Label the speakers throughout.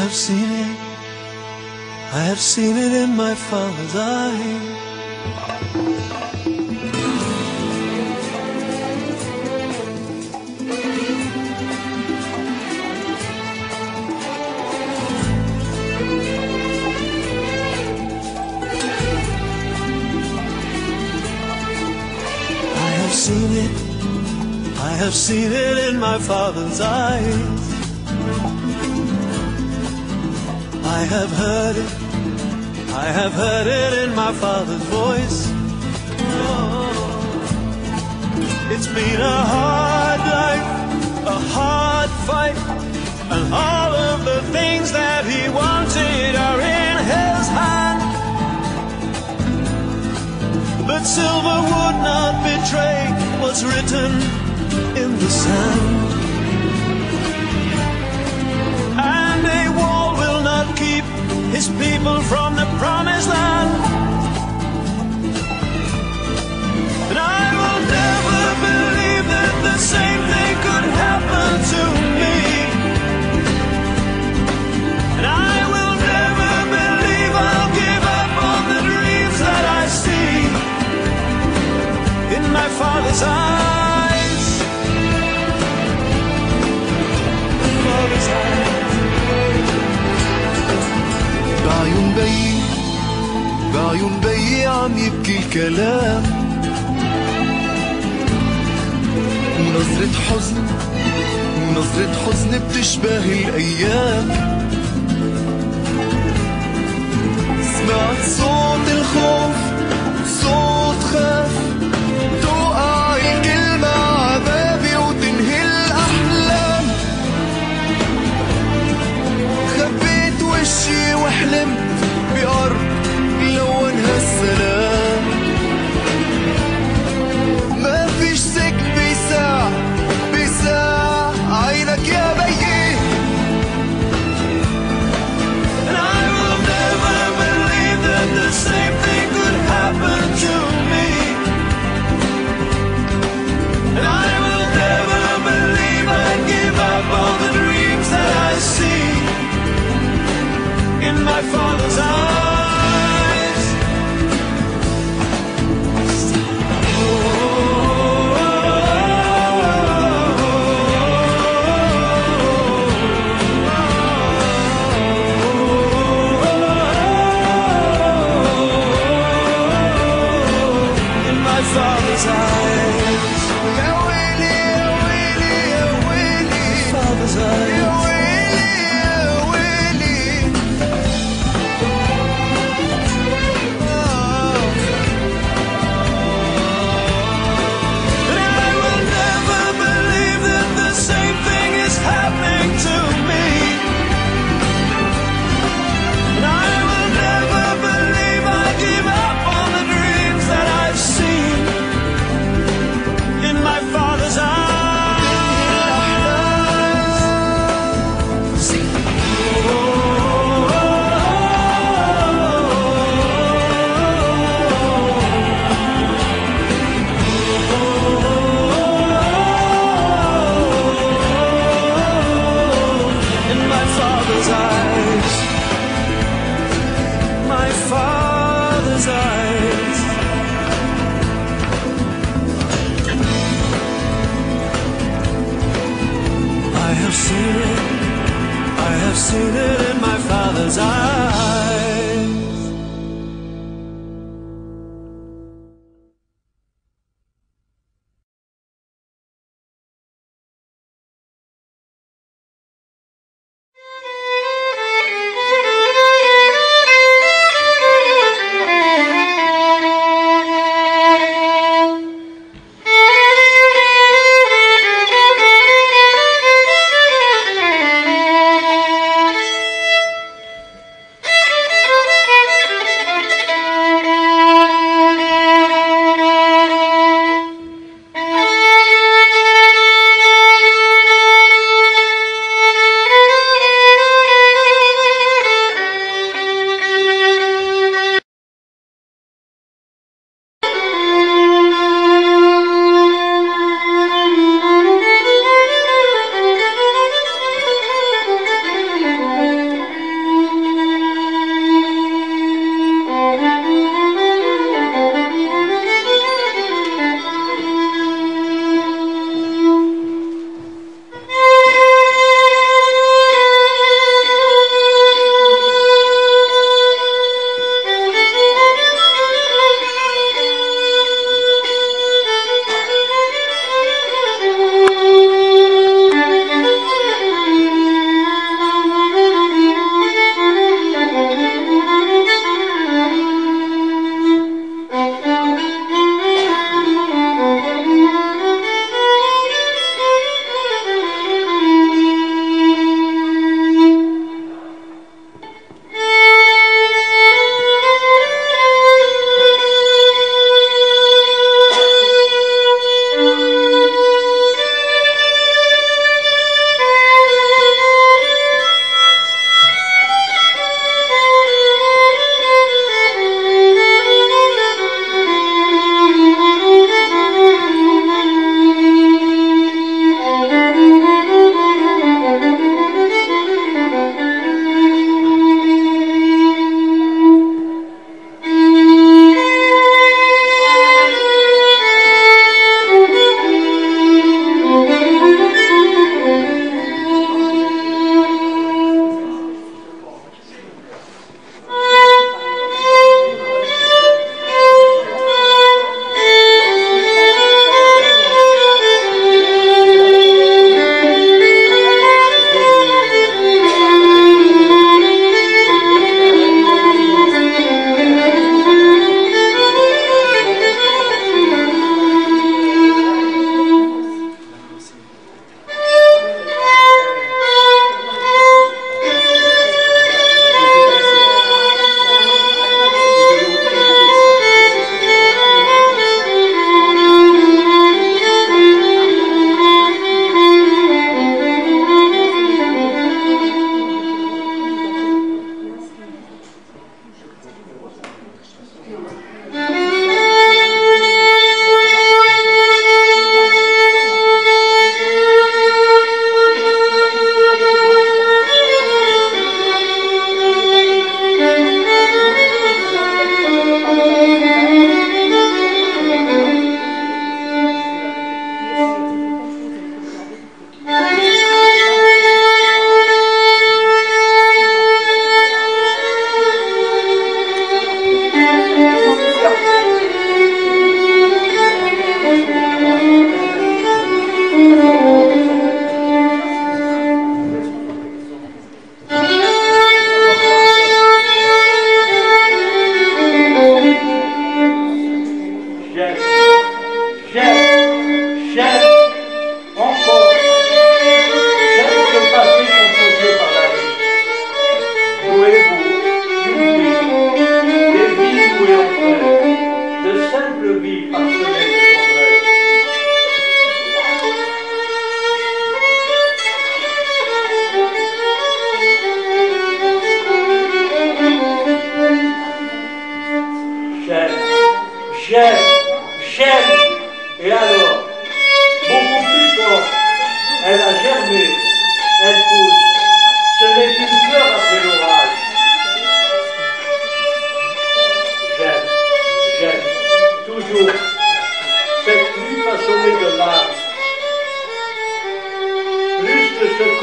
Speaker 1: have seen it, I have seen it in my Father's eyes. I have seen it in my Father's eyes. I have heard it in my Father's voice. Oh, it's been a hard life, a hard fight, and all of the things that He wanted are in His hand. But silver would not betray what's written in the sand, and a wall will not keep His people from the promised land. And I will never believe that the same thing could happen to me, and I will never believe I'll give up on the dreams that I see in my Father's eyes. Father's eyes. بعيون بي عم يبكي الكلام، ونظرة حزن بتشبه الأيام. سمعت صوت الخوف، صوت خاف، توقع الكلمة عبابي وتنهي الأحلام. خبيت وشي وحلمت بأرض لونها السلام. ما فيش سجن بيساع عينك يا بيي. And I will never believe that the same thing could happen to me. And I will never believe I'd give up all the dreams that I see in my Father's eyes. Father's eyes. Ya Willy, ya Willy, ya Willy. Father's eyes. Ya Willy, ya Willy. Oh. And I will never believe that the same thing is happening to me. And I will never believe I give up on the dreams that I've seen in my Father's eyes. In my Father's eyes, my Father's eyes. I have seen it in my Father's eyes.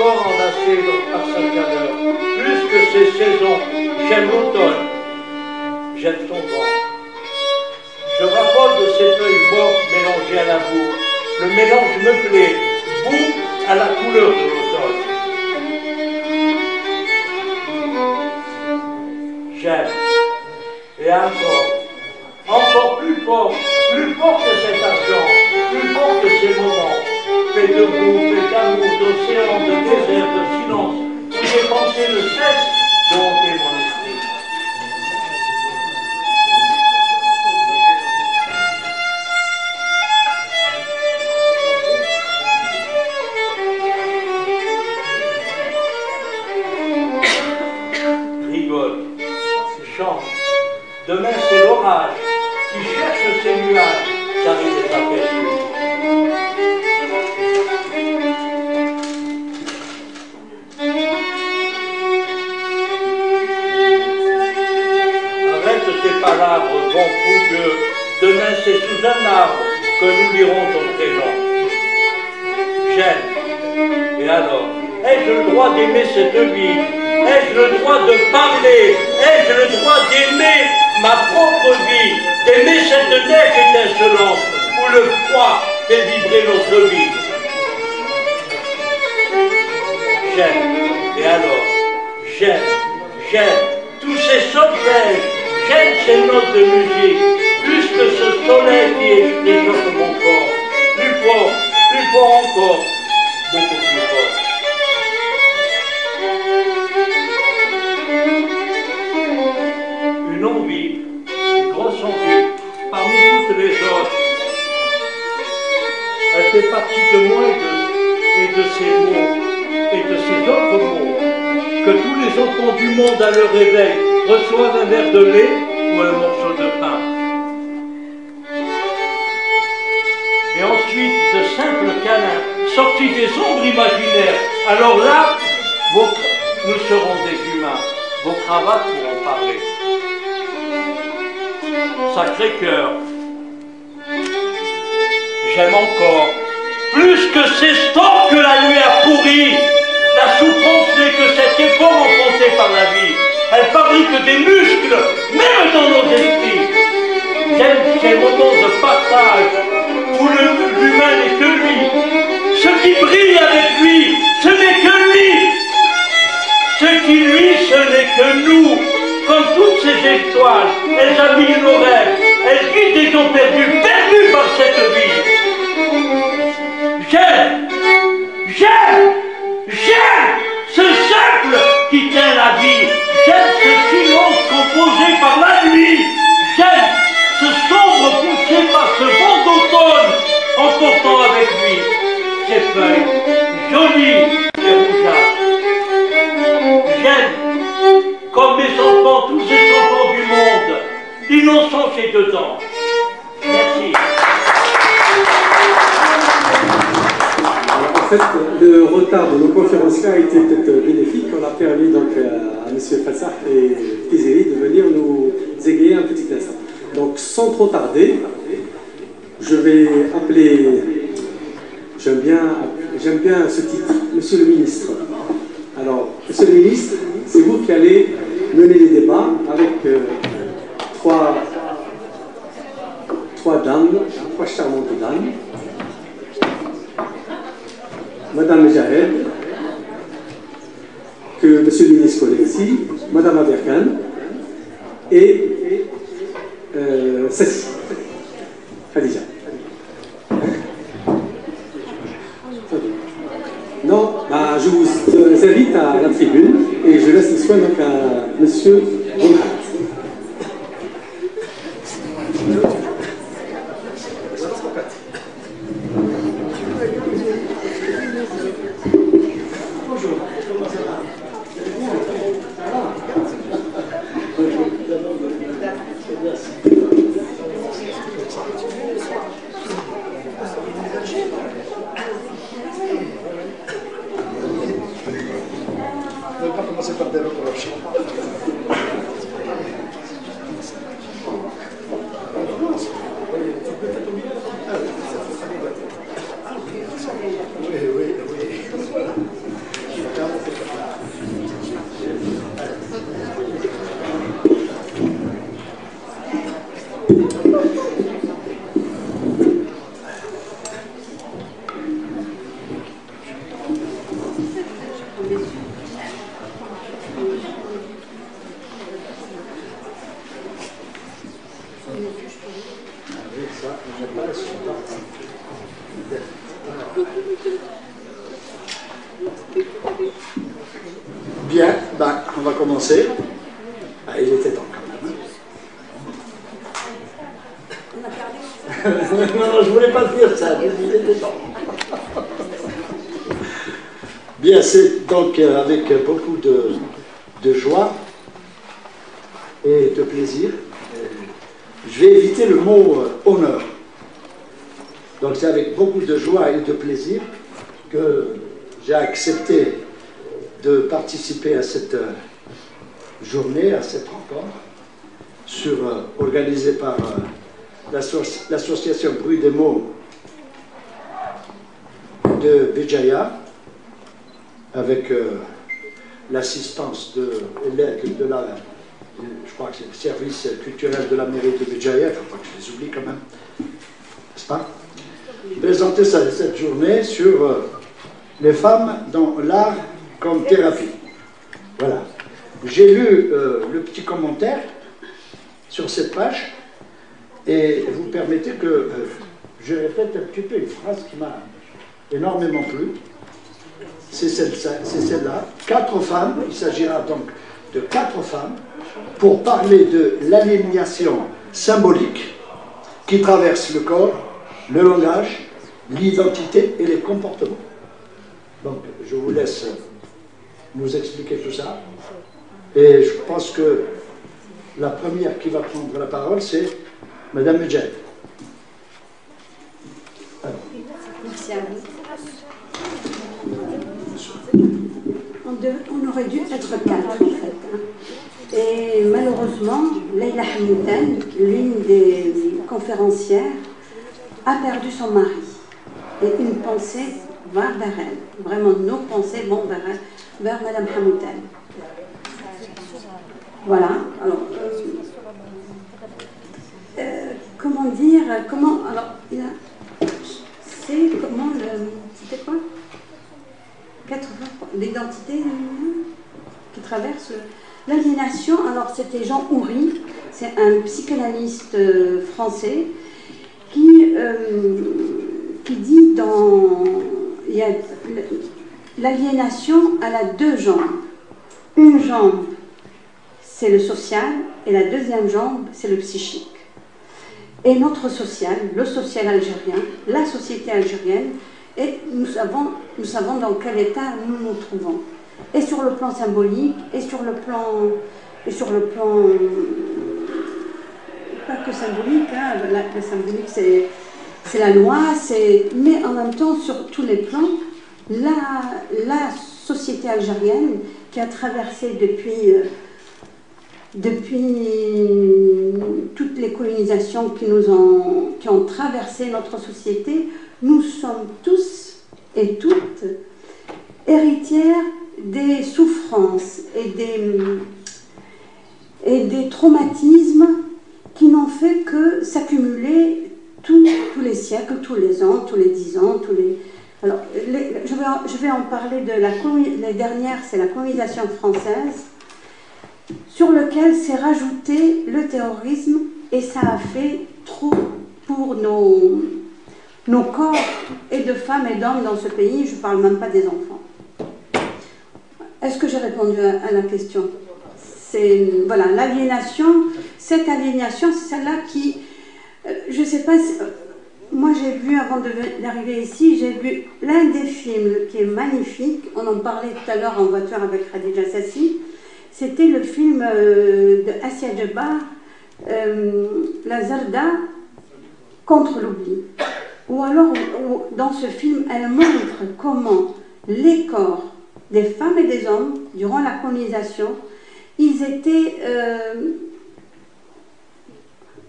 Speaker 2: encore enlacé par sa chaleur. Plus que ces saisons, j'aime l'automne, j'aime son vent. Je raffole de ces feuilles mortes mélangées à la boue. Le mélange me plaît, boue à la couleur de l'automne. J'aime, et encore plus fort que cet argent, plus fort que ces moments, fait de boue, fait d'amour, d'océan, de désert, de silence, où les pensées ne cessent de hanter mon esprit. Rigole, chante, demain c'est l'orage qui cherche ses nuages, car il est aperçu. Arrête tes palabres, vent fougueux, demain c'est sous un arbre que nous lirons ton prénom. J'aime, et alors, ai-je le droit d'aimer cette vie? Ai-je le droit de parler? Ai-je le droit d'aimer ma propre vie? D'aimer cette neige étincelante où le froid fait vibrer notre vie? J'aime, et alors, j'aime tous ces solfèges, j'aime ces notes de musique, plus que ce soleil qui échauffe mon corps, plus fort encore, beaucoup plus fort. Une envie, une grosse envie, parmi toutes les autres. Elle fait partie de moi et de ces mots, et de ces autres mots, que tous les enfants du monde à leur réveil reçoivent un verre de lait ou un morceau de pain. Et ensuite, de simples câlins, sortis des ombres imaginaires. Alors là, nous serons des humains. Vos cravates pourront parler. Sacré-Cœur, j'aime encore, plus que ces stores que la nuit a pourris. La souffrance n'est que cet effort enfoncé par la vie. Elle fabrique des muscles, même dans nos esprits. J'aime ces moments de partage où l'humain n'est que lui. Ce qui brille avec lui, ce n'est que lui. Ce qui lui, ce n'est que nous. Comme toutes ces étoiles, elles habillent nos rêves. Elles guident des gens perdus par cette vie. J'aime ce cercle qui tient la vie. J'aime ce silence composé par la nuit. J'aime ce sombre poussé par ce vent d'automne, emportant avec lui ses feuilles jolies et rougeâtres. J'aime, comme mes enfants, tous ces enfants du monde, l'innocence est dedans. Merci.
Speaker 3: En fait, le retard de nos conférenciers a été peut-être bénéfique. On a permis donc à M. Fassah et Tizeri de venir nous égayer un petit instant. Donc, sans trop tarder, je vais appeler, j'aime bien ce titre, Monsieur le Ministre. Alors, Monsieur le Ministre, c'est vous qui allez mener les débats avec trois charmantes dames. Madame Jahed, que Monsieur le Ministre connaît ici, Madame Aberkan et Sassi, Khadija. Non, bah, je vous invite à la tribune et je laisse le soin donc à Monsieur Ronald.
Speaker 4: Bien, ben, on va commencer. Ah, il était temps quand même. Non, je ne voulais pas dire ça, mais il était temps. Bien, c'est donc avec beaucoup de joie et de plaisir. Je vais éviter le mot honneur. Donc c'est avec beaucoup de joie et de plaisir que j'ai accepté de participer à cette journée, à cette rencontre, organisée par l'association Bruit des mots de Béjaïa, avec l'assistance de l'aide de je crois que c'est le service culturel de la mairie de Béjaïa, il ne faut pas que je les oublie quand même, n'est-ce pas? Présenter cette journée sur les femmes dans l'art comme thérapie. Voilà. J'ai lu le petit commentaire sur cette page et vous permettez que je répète un petit peu une phrase qui m'a énormément plu. C'est celle-là. 4 femmes, il s'agira donc de 4 femmes pour parler de l'aliénation symbolique qui traverse le corps, le langage, l'identité et les comportements. Donc, je vous laisse nous expliquer tout ça. Et je pense que la première qui va prendre la parole, c'est Madame Medjed.
Speaker 5: Merci à vous. On aurait dû être 4 en fait. Et malheureusement, Leïla Hamoutan, l'une des conférencières, a perdu son mari. Et une pensée va vers elle. Vraiment, nos pensées vont vers Madame Hamoutan. Voilà. Alors, comment dire, alors, c'est comment c'était quoi? L'identité qui traverse l'aliénation. Alors, c'était Jean Houry, c'est un psychanalyste français qui dit l'aliénation, elle a 2 jambes. Une jambe, c'est le social, et la deuxième jambe, c'est le psychique. Et notre social, le social algérien, la société algérienne, et nous savons dans quel état nous nous trouvons. Et sur le plan symbolique, et sur le plan pas que symbolique, hein, le symbolique c'est la loi, mais en même temps sur tous les plans, la société algérienne qui a traversé depuis toutes les colonisations qui ont traversé notre société, nous sommes tous et toutes héritières des souffrances et des traumatismes qui n'ont fait que s'accumuler tous les siècles, tous les ans, tous les 10 ans, Alors, je vais en parler la dernière, c'est la colonisation française, sur lequel s'est rajouté le terrorisme, et ça a fait trop pour nos corps et de femmes et d'hommes dans ce pays. Je ne parle même pas des enfants. Est-ce que j'ai répondu à la question? Voilà, l'aliénation, cette aliénation, c'est celle-là qui, je ne sais pas, moi j'ai vu, avant d'arriver ici, j'ai vu l'un des films qui est magnifique, on en parlait tout à l'heure en voiture avec Khadija Sassi, c'était le film de Assia Djebar, La Zarda contre l'oubli. Ou alors, dans ce film, elle montre comment les corps des femmes et des hommes, durant la colonisation,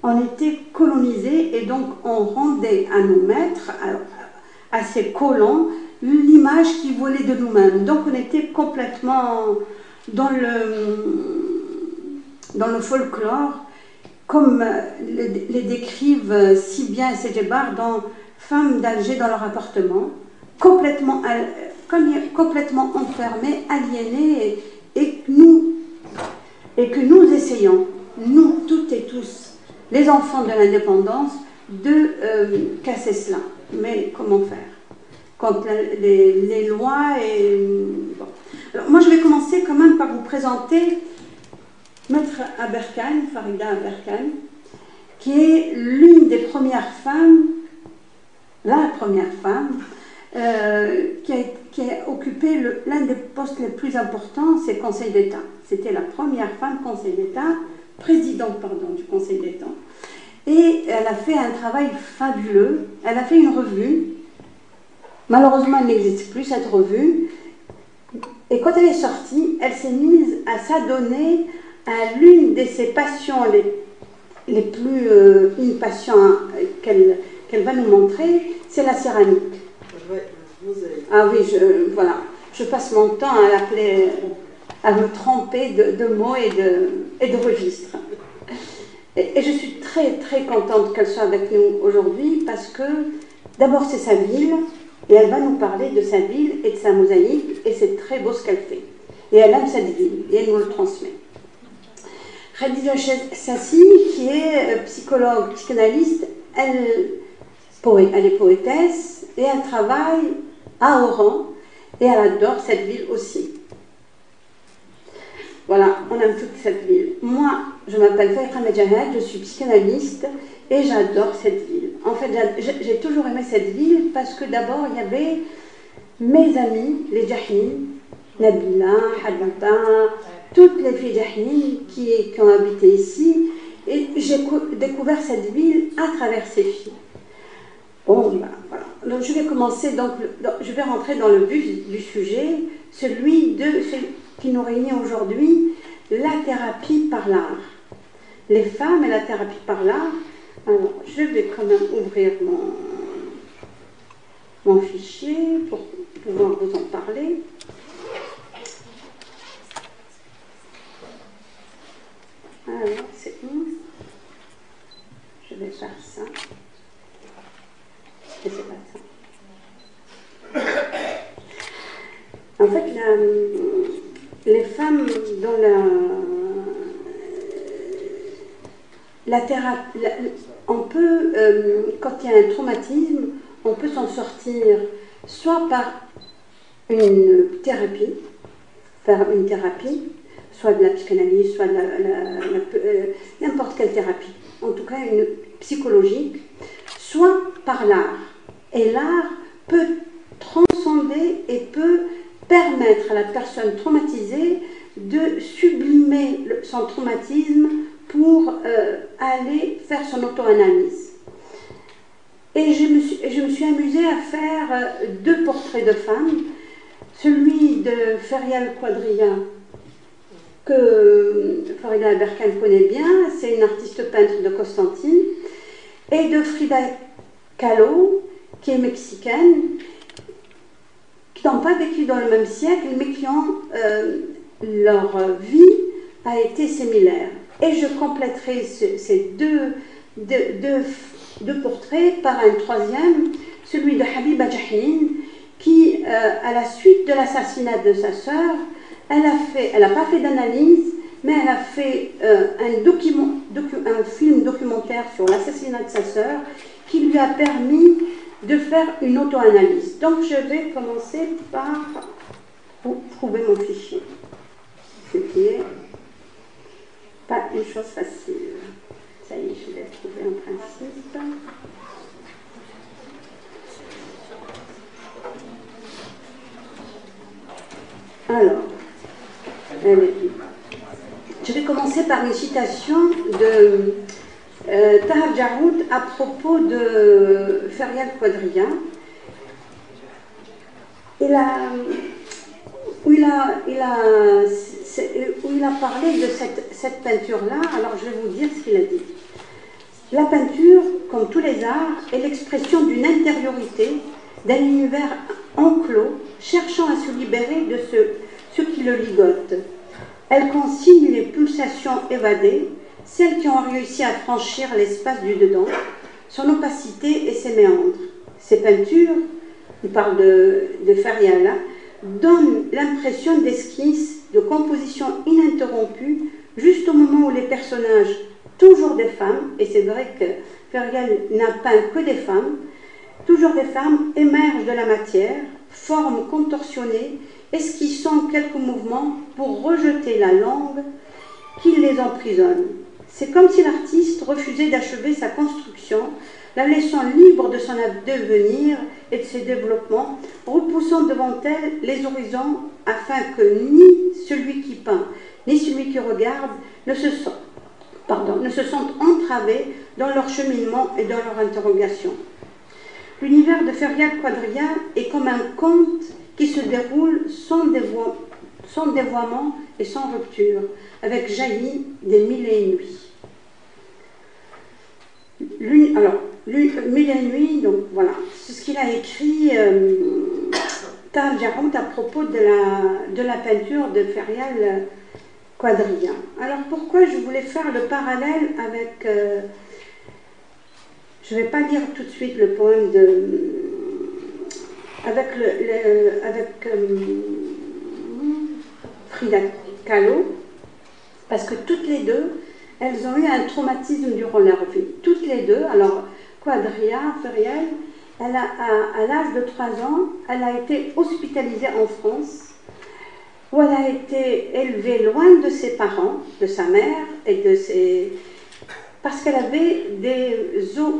Speaker 5: on était colonisés, et donc on rendait à nos maîtres, à ces colons, l'image qu'ils voulaient de nous-mêmes. Donc on était complètement dans le folklore, comme les décrivent si bien ces Djebar dans Femmes d'Alger dans leur appartement, complètement enfermées, aliénées, et que nous essayons, nous toutes et tous, les enfants de l'indépendance, de casser cela. Mais comment faire? contre les lois. Bon. Alors, moi, je vais commencer quand même par vous présenter Maître Aberkan, Farida Aberkan, qui est l'une des premières femmes, la première femme, qui a occupé l'un des postes les plus importants, c'est le Conseil d'État. C'était la première femme Conseil d'État, présidente du Conseil d'État. Et elle a fait un travail fabuleux. Elle a fait une revue. Malheureusement, elle n'existe plus, cette revue. Et quand elle est sortie, elle s'est mise à s'adonner à l'une de ses passions les plus... une passion qu'elle va nous montrer, c'est la céramique. Ah oui, voilà. Je passe mon temps à l'appeler, à me tromper de mots et de registres. Et je suis très très contente qu'elle soit avec nous aujourd'hui parce que d'abord c'est sa ville et elle va nous parler de sa ville et de sa mosaïque et c'est très beau ce qu'elle fait. Et elle aime cette ville et elle nous le transmet. Khadija Sassi, qui est psychologue, psychanalyste, elle est poétesse et elle travaille à Oran et elle adore cette ville aussi. Voilà, on aime toute cette ville. Moi, je m'appelle Faïqa Medjahed, je suis psychanalyste et j'adore cette ville. En fait, j'ai toujours aimé cette ville parce que d'abord, il y avait mes amis, les Jahnin, Nabila, Hadata, toutes les filles Jahnin qui ont habité ici et j'ai découvert cette ville à travers ces filles. Bon, ben, voilà. Donc, je vais commencer, je vais rentrer dans le vif du sujet, celui qui nous réunit aujourd'hui, la thérapie par l'art. Les femmes et la thérapie par l'art. Alors, je vais quand même ouvrir mon fichier pour pouvoir vous en parler. Alors, c'est où? Je vais faire ça. Et c'est pas ça. En fait, les femmes dans la thérapie, on peut, quand il y a un traumatisme, on peut s'en sortir soit par une thérapie, soit de la psychanalyse, soit de n'importe quelle thérapie, en tout cas une psychologique, soit par l'art. Et l'art peut transcender et peut permettre à la personne traumatisée de sublimer son traumatisme pour aller faire son auto-analyse. Et je me suis amusée à faire 2 portraits de femmes, celui de Ferial Quadrilla, que Farida Aberkan connaît bien, c'est une artiste peintre de Constantine, et de Frida Kahlo, qui est mexicaine, qui n'ont pas vécu dans le même siècle, mais qui ont leur vie a été similaire. Et je compléterai ces deux portraits par un troisième, celui de Habiba Jahnin, qui, à la suite de l'assassinat de sa sœur, elle n'a pas fait d'analyse, mais elle a fait un film documentaire sur l'assassinat de sa sœur qui lui a permis de faire une auto-analyse. Donc je vais commencer par trouver mon fichier, ce qui est pas une chose facile. Ça y est, je l'ai trouvé en principe. Alors, je vais commencer par une citation de Tahar Djaroud à propos de Ferial Quadrilla. Où il a parlé de cette peinture-là, alors je vais vous dire ce qu'il a dit. La peinture, comme tous les arts, est l'expression d'une intériorité, d'un univers enclos, cherchant à se libérer de ce qui le ligote. Elle consigne les pulsations évadées, celles qui ont réussi à franchir l'espace du dedans, son opacité et ses méandres. Ces peintures, on parle de Ferial, donnent l'impression d'esquisse, de composition ininterrompue, juste au moment où les personnages, toujours des femmes, et c'est vrai que Ferial n'a peint que des femmes, Toujours des femmes émergent de la matière, formes contorsionnées, esquissant quelques mouvements pour rejeter la langue qui les emprisonne. C'est comme si l'artiste refusait d'achever sa construction, la laissant libre de son devenir et de ses développements, repoussant devant elle les horizons afin que ni celui qui peint, ni celui qui regarde ne se sentent entravés dans leur cheminement et dans leur interrogation. L'univers de Ferial Quadrilla est comme un conte qui se déroule sans dévoiement et sans rupture, avec jailli des mille et une nuits. Mille et une nuits, donc voilà, c'est ce qu'il a écrit Tal Jarrout à propos de la peinture de Ferial Quadrilla. Alors pourquoi je voulais faire le parallèle avec... je ne vais pas lire tout de suite le poème avec Frida Kahlo, parce que toutes les deux, elles ont eu un traumatisme durant leur vie. Toutes les deux, alors Quadrilla, Ferial, à l'âge de 3 ans, elle a été hospitalisée en France, où elle a été élevée loin de ses parents, de sa mère et de ses... parce qu'elle avait des os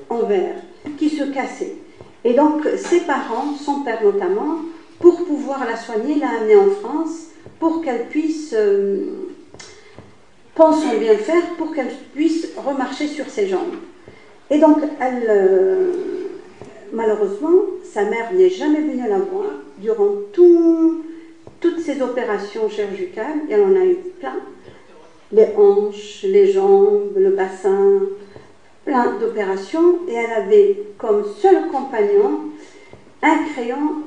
Speaker 5: en verre qui se cassaient. Et donc ses parents, son père notamment, pour pouvoir la soigner, l'a amenée en France pour qu'elle puisse, pensons bien faire, pour qu'elle puisse remarcher sur ses jambes. Et donc malheureusement, sa mère n'est jamais venue la voir durant toutes ces opérations chirurgicales, et elle en a eu plein. Les hanches, les jambes, le bassin, plein d'opérations, et elle avait comme seul compagnon un crayon,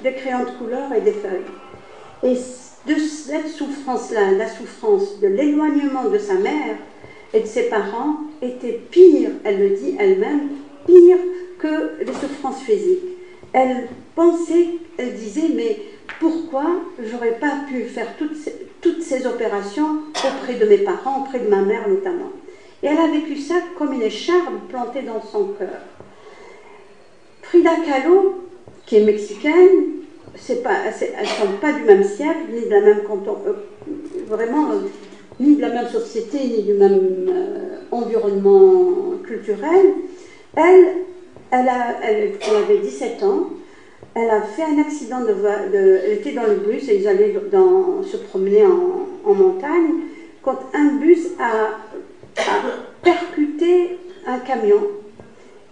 Speaker 5: des crayons de couleur et des feuilles. Et de cette souffrance-là, la souffrance de l'éloignement de sa mère et de ses parents, était pire, elle le dit elle-même, pire que les souffrances physiques. Elle pensait, elle disait, mais pourquoi j'aurais pas pu faire toutes ces opérations auprès de mes parents, auprès de ma mère notamment. Et elle a vécu ça comme une écharpe plantée dans son cœur. Frida Kahlo, qui est mexicaine, elles ne sont pas du même siècle, ni de la même ni de la même société, ni du même environnement culturel. Elle avait 17 ans. Elle a fait un accident elle était dans le bus et ils allaient se promener en montagne quand un bus a percuté un camion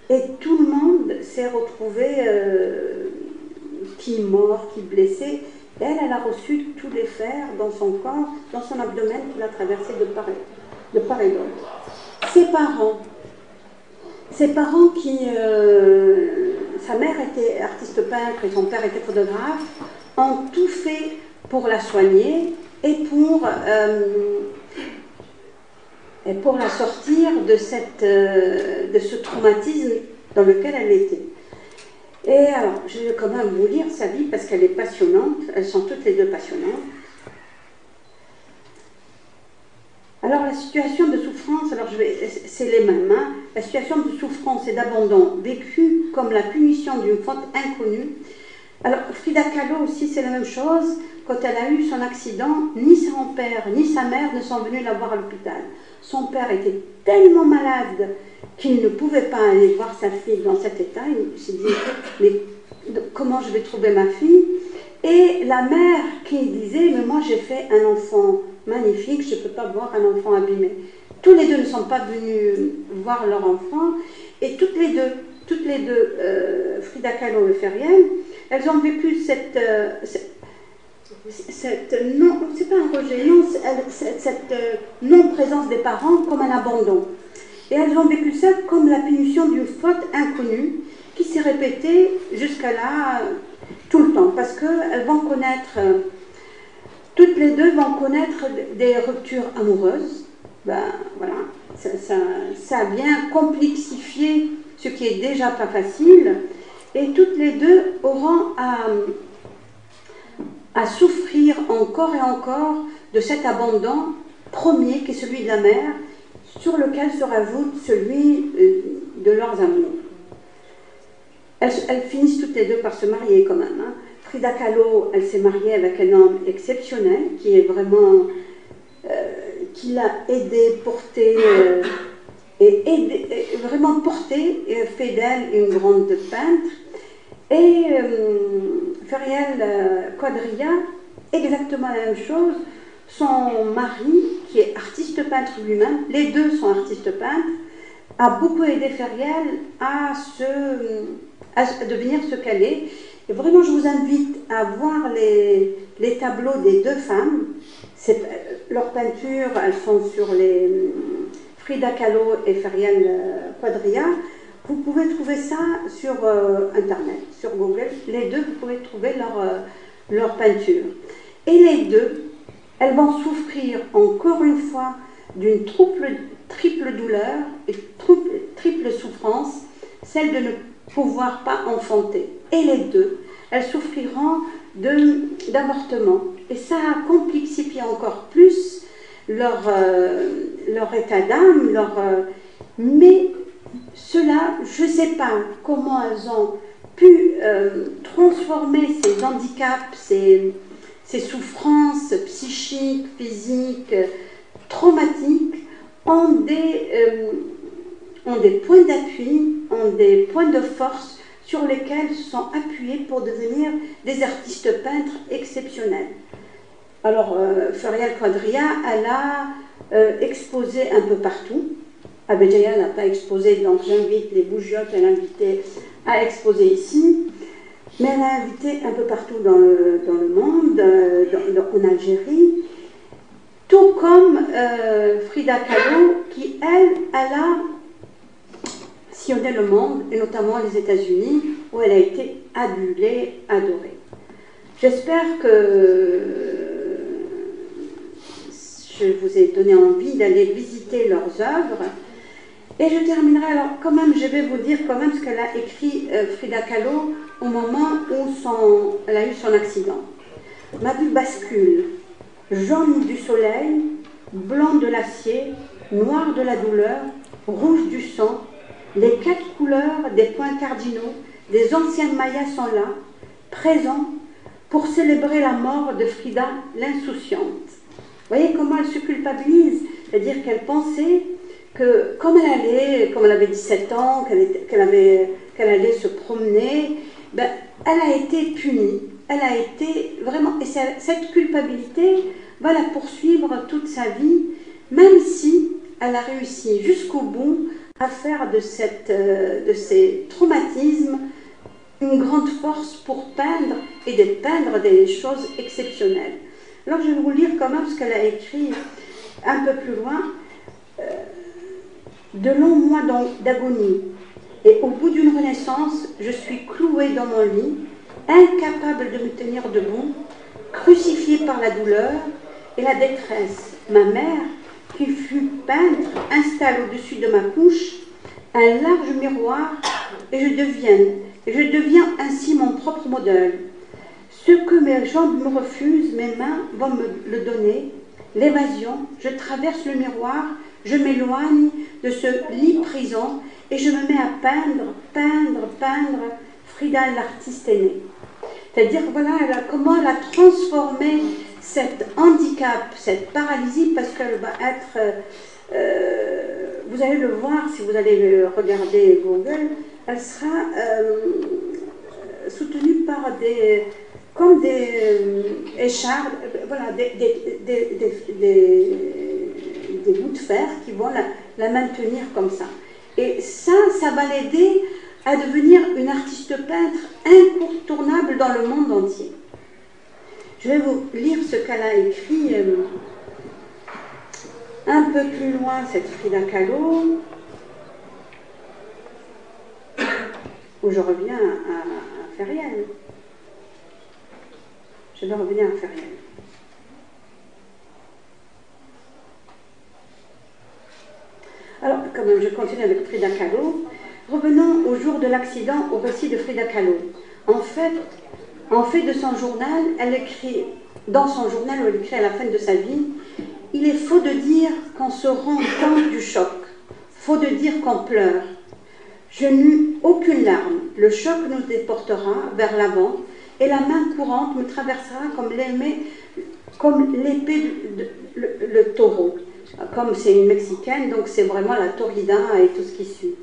Speaker 5: et tout le monde s'est retrouvé qui mort, qui blessé. Et elle a reçu tous les fers dans son corps, dans son abdomen qui l'a traversé de part et d'autre. Ses parents qui... sa mère était artiste peintre et son père était photographe, ont tout fait pour la soigner et pour la sortir de ce traumatisme dans lequel elle était. Et alors, je vais quand même vous lire sa vie parce qu'elle est passionnante, elles sont toutes les deux passionnantes. Alors la situation de souffrance, c'est les mêmes, hein. La situation de souffrance et d'abandon vécue comme la punition d'une faute inconnue. Alors Frida Kahlo aussi c'est la même chose, quand elle a eu son accident, ni son père ni sa mère ne sont venus la voir à l'hôpital. Son père était tellement malade qu'il ne pouvait pas aller voir sa fille dans cet état, il s'est dit mais comment je vais trouver ma fille? Et la mère qui disait mais moi j'ai fait un enfant magnifique, je ne peux pas voir un enfant abîmé. Tous les deux ne sont pas venus voir leur enfant et toutes les deux, Frida Kahlo et Ferial, elles ont vécu cette non, c'est pas un rejet, non, cette non-présence des parents comme un abandon. Et elles ont vécu ça comme la punition d'une faute inconnue qui s'est répétée jusqu'à là tout le temps, parce qu'elles vont connaître, toutes les deux vont connaître des ruptures amoureuses. Ben voilà, ça vient complexifier ce qui est déjà pas facile, et toutes les deux auront à souffrir encore et encore de cet abandon premier qui est celui de la mère, sur lequel se rajoute celui de leurs amours. elles finissent toutes les deux par se marier quand même. Hein. Frida Kahlo, elle s'est mariée avec un homme exceptionnel qui est vraiment, qui l'a aidé, porté, et vraiment porté, et fait d'elle une grande peintre. Et Ferial Quadrilla, exactement la même chose. Son mari, qui est artiste peintre lui-même, les deux sont artistes peintres, a beaucoup aidé Ferial à devenir ce qu'elle est. Et vraiment, je vous invite à voir les tableaux des deux femmes. Leurs peintures, elles sont sur les Frida Kahlo et Ferial Quadrilla. Vous pouvez trouver ça sur Internet, sur Google. Les deux, vous pouvez trouver leur peinture. Et les deux, elles vont souffrir encore une fois d'une triple douleur et triple souffrance, celle de ne pouvoir pas enfanter. Et les deux, elles souffriront d'avortement. Et ça a complexifié encore plus leur état d'âme, mais cela, je ne sais pas comment elles ont pu transformer ces handicaps, ces souffrances psychiques, physiques, traumatiques en des points d'appui, en des points de force sur lesquels se sont appuyés pour devenir des artistes peintres exceptionnels. Alors, Ferial Quadrilla, elle a exposé un peu partout. Béjaïa n'a pas exposé, donc j'invite les bougiotes à l'inviter à exposer ici. Mais elle a invité un peu partout dans le monde, en Algérie. Tout comme Frida Kahlo, qui, elle a sillonné le monde, et notamment les États-Unis, où elle a été adulée, adorée. J'espère que je vous ai donné envie d'aller visiter leurs œuvres. Et je terminerai, alors quand même, je vais vous dire quand même ce qu'elle a écrit Frida Kahlo au moment où elle a eu son accident. Ma vue bascule, jaune du soleil, blanc de l'acier, noir de la douleur, rouge du sang, les 4 couleurs des points cardinaux des anciens Mayas sont là, présents pour célébrer la mort de Frida l'insouciante. Vous voyez comment elle se culpabilise, c'est-à-dire qu'elle pensait que comme elle avait 17 ans, qu'elle allait se promener, ben, elle a été punie, elle a été vraiment, et cette culpabilité va la poursuivre toute sa vie, même si elle a réussi jusqu'au bout à faire de ces traumatismes une grande force pour peindre et de peindre des choses exceptionnelles. Alors je vais vous lire quand même ce qu'elle a écrit un peu plus loin. De longs mois d'agonie, et au bout d'une renaissance, je suis clouée dans mon lit, incapable de me tenir debout, crucifiée par la douleur et la détresse. Ma mère, qui fut peintre, installe au-dessus de ma couche un large miroir, et je deviens ainsi mon propre modèle. Ce que mes jambes me refusent, mes mains vont me le donner. L'évasion, je traverse le miroir, je m'éloigne de ce lit-prison et je me mets à peindre Frida l'artiste aînée. C'est-à-dire, voilà, comment elle a transformé cet handicap, cette paralysie, parce qu'elle va être, vous allez le voir si vous allez regarder Google, elle sera soutenue par des échardes, voilà, des bouts de fer qui vont la maintenir comme ça. Et ça va l'aider à devenir une artiste peintre incontournable dans le monde entier. Je vais vous lire ce qu'elle a écrit un peu plus loin, cette Frida Kahlo, où je reviens à Ferial. Je vais revenir à Ferial. Alors, quand même, je continue avec Frida Kahlo. Revenons au jour de l'accident, au récit de Frida Kahlo. En fait de son journal, dans son journal où elle écrit à la fin de sa vie, il est faux de dire qu'on se rend compte du choc, faux de dire qu'on pleure. Je n'eus aucune larme, le choc nous déportera vers l'avant et la main courante me traversera comme l'épée le taureau. Comme c'est une mexicaine, donc c'est vraiment la torrida et tout ce qui suit.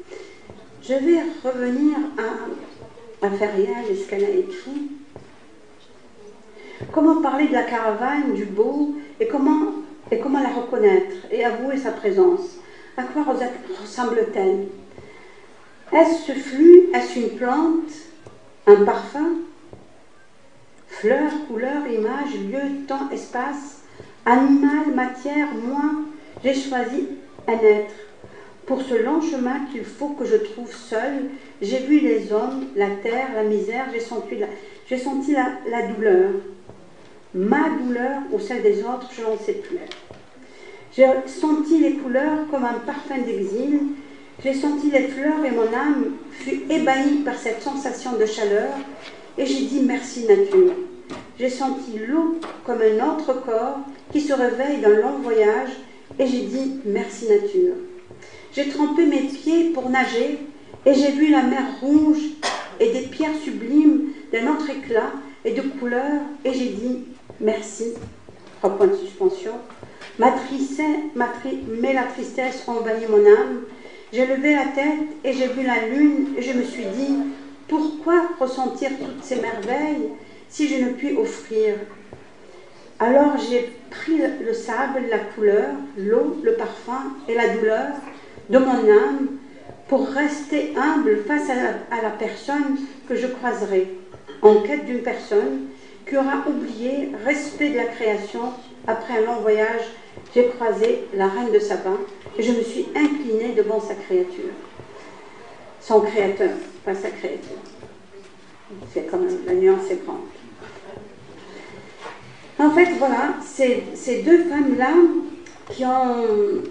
Speaker 5: Je vais revenir à Ferial et ce qu'elle a écrit. Comment parler de la caravane, du beau, et comment la reconnaître et avouer sa présence? À quoi ressemble-t-elle? Est-ce ce flux? Est-ce une plante? Un parfum? Fleur, couleur, image, lieu, temps, espace, animal, matière, moi, j'ai choisi un être. Pour ce long chemin qu'il faut que je trouve seul, j'ai vu les hommes, la terre, la misère, j'ai senti la douleur. Ma douleur ou celle des autres, je n'en sais plus. J'ai senti les couleurs comme un parfum d'exil. J'ai senti les fleurs et mon âme fut ébahie par cette sensation de chaleur et j'ai dit merci nature. J'ai senti l'eau comme un autre corps qui se réveille d'un long voyage et j'ai dit merci nature. J'ai trempé mes pieds pour nager et j'ai vu la mer rouge et des pierres sublimes d'un autre éclat et de couleurs et j'ai dit merci. 3 points de suspension. Mais la tristesse envahit mon âme. J'ai levé la tête et j'ai vu la lune et je me suis dit pourquoi ressentir toutes ces merveilles si je ne puis offrir? Alors j'ai pris le sable, la couleur, l'eau, le parfum et la douleur de mon âme pour rester humble face à la personne que je croiserai, en quête d'une personne qui aura oublié respect de la création. Après un long voyage, j'ai croisé la reine de Saba et je me suis inclinée devant sa créature. Son créateur, pas sa créature. C'est quand même, la nuance est grande. En fait, voilà, ces deux femmes-là qui ont...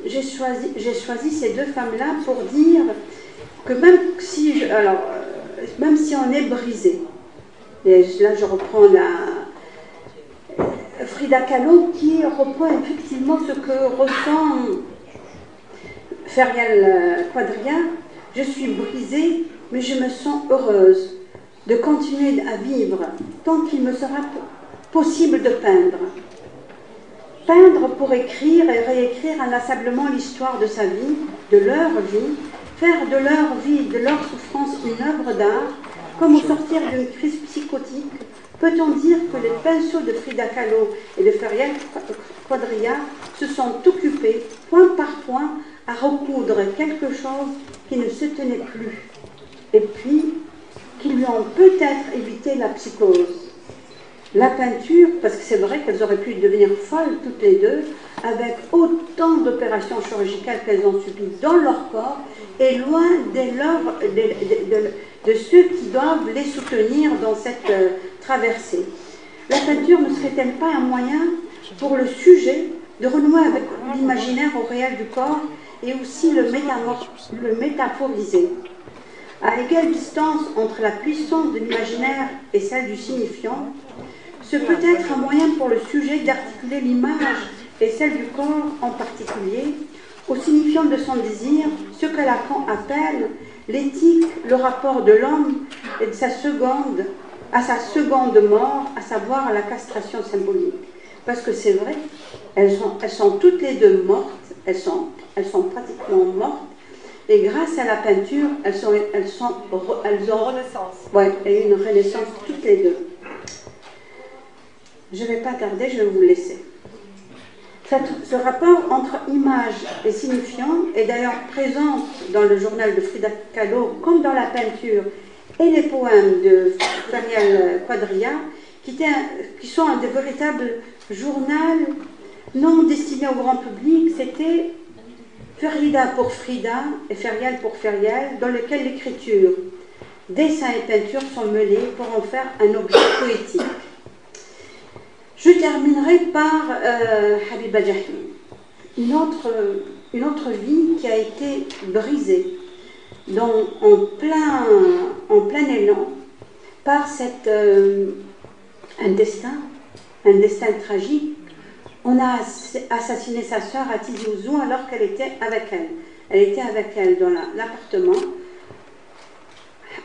Speaker 5: J'ai choisi ces deux femmes-là pour dire que même si on est brisé, et là je reprends Frida Kahlo qui reprend effectivement ce que ressent Ferial Quadrilla. Je suis brisée, mais je me sens heureuse de continuer à vivre tant qu'il me sera possible de peindre. Peindre pour écrire et réécrire inlassablement l'histoire de sa vie, de leur vie, faire de leur vie, de leur souffrance une œuvre d'art, comme au sortir d'une crise psychotique. Peut-on dire que les pinceaux de Frida Kahlo et de Ferial Quadrilla se sont occupés, point par point, à recoudre quelque chose qui ne se tenait plus, et puis qui lui ont peut-être évité la psychose? La peinture, parce que c'est vrai qu'elles auraient pu devenir folles toutes les deux, avec autant d'opérations chirurgicales qu'elles ont subies dans leur corps, et loin de ceux qui doivent les soutenir dans cette traversée. La peinture ne serait-elle pas un moyen pour le sujet de renouer avec l'imaginaire au réel du corps et aussi le métaphoriser? À égale distance entre la puissance de l'imaginaire et celle du signifiant, ce peut être un moyen pour le sujet d'articuler l'image et celle du corps en particulier, au signifiant de son désir, ce que Lacan appelle l'éthique, le rapport de l'homme et de sa seconde mort, à savoir la castration symbolique. Parce que c'est vrai, elles sont toutes les deux mortes, elles sont pratiquement mortes, et grâce à la peinture, elles ont renaissance. Ouais, et une renaissance toutes les deux. Je ne vais pas tarder, je vais vous laisser. Ce rapport entre image et signifiant est d'ailleurs présent dans le journal de Frida Kahlo, comme dans la peinture et les poèmes de Ferial Quadrilla, qui sont des véritables journaux non destinés au grand public. C'était Frida pour Frida et Ferial pour Ferial, dans lequel l'écriture, dessin et peinture sont mêlés pour en faire un objet poétique. Je terminerai par Habiba Jahmi, une autre vie qui a été brisée en plein élan par un destin tragique. On a assassiné sa sœur à Tizi Ouzou alors qu'elle était avec elle. Elle était avec elle dans l'appartement.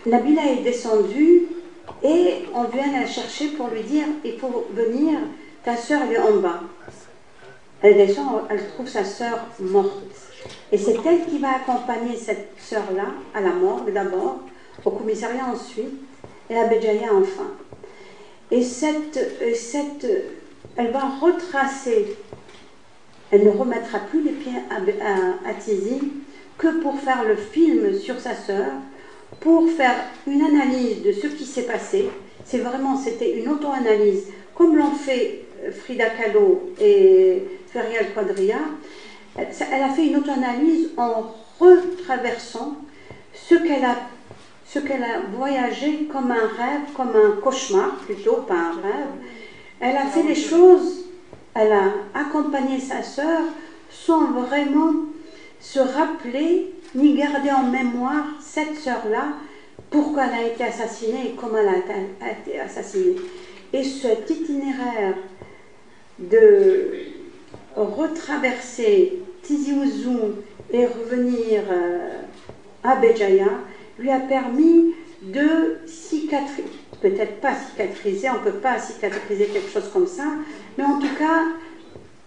Speaker 5: Nabila est descendue et on vient la chercher pour lui dire il faut venir, ta sœur elle est en bas. Elle descend, elle trouve sa sœur morte. Et c'est elle qui va accompagner cette sœur-là à la morgue d'abord, au commissariat ensuite, et à Béjaïa enfin. Et elle va retracer, elle ne remettra plus les pieds à Tizi que pour faire le film sur sa sœur, pour faire une analyse de ce qui s'est passé. C'était une auto-analyse, comme l'ont fait Frida Kahlo et Ferial Quadria. Elle a fait une auto-analyse en retraversant ce qu'elle a voyagé comme un rêve, comme un cauchemar, plutôt, pas un rêve. Elle a fait les choses, elle a accompagné sa sœur sans vraiment se rappeler ni garder en mémoire cette sœur-là, pourquoi elle a été assassinée et comment elle a été assassinée. Et cet itinéraire de retraverser Tizi Ouzou et revenir à Béjaïa lui a permis de cicatriser, peut-être pas cicatriser, on ne peut pas cicatriser quelque chose comme ça, mais en tout cas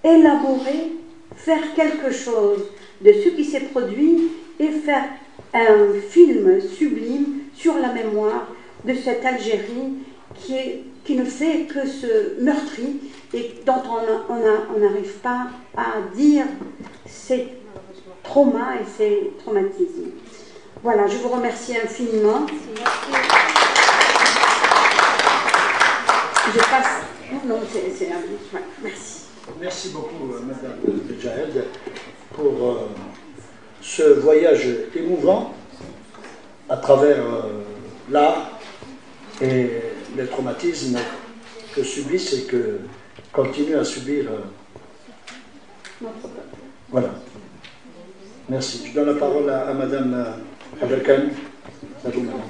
Speaker 5: élaborer, faire quelque chose de ce qui s'est produit et faire un film sublime sur la mémoire de cette Algérie qui ne fait que se meurtrir et dont on n'arrive pas à dire ses traumas et ses traumatismes. Voilà, je vous remercie infiniment. Je passe. Non, c'est ouais, merci.
Speaker 4: Merci beaucoup, Madame Bejahed, pour ce voyage émouvant à travers l'art et les traumatismes que subissent et que continuent à subir. Voilà. Merci. Je donne la parole à Madame Abdelkane. À vous, Madame.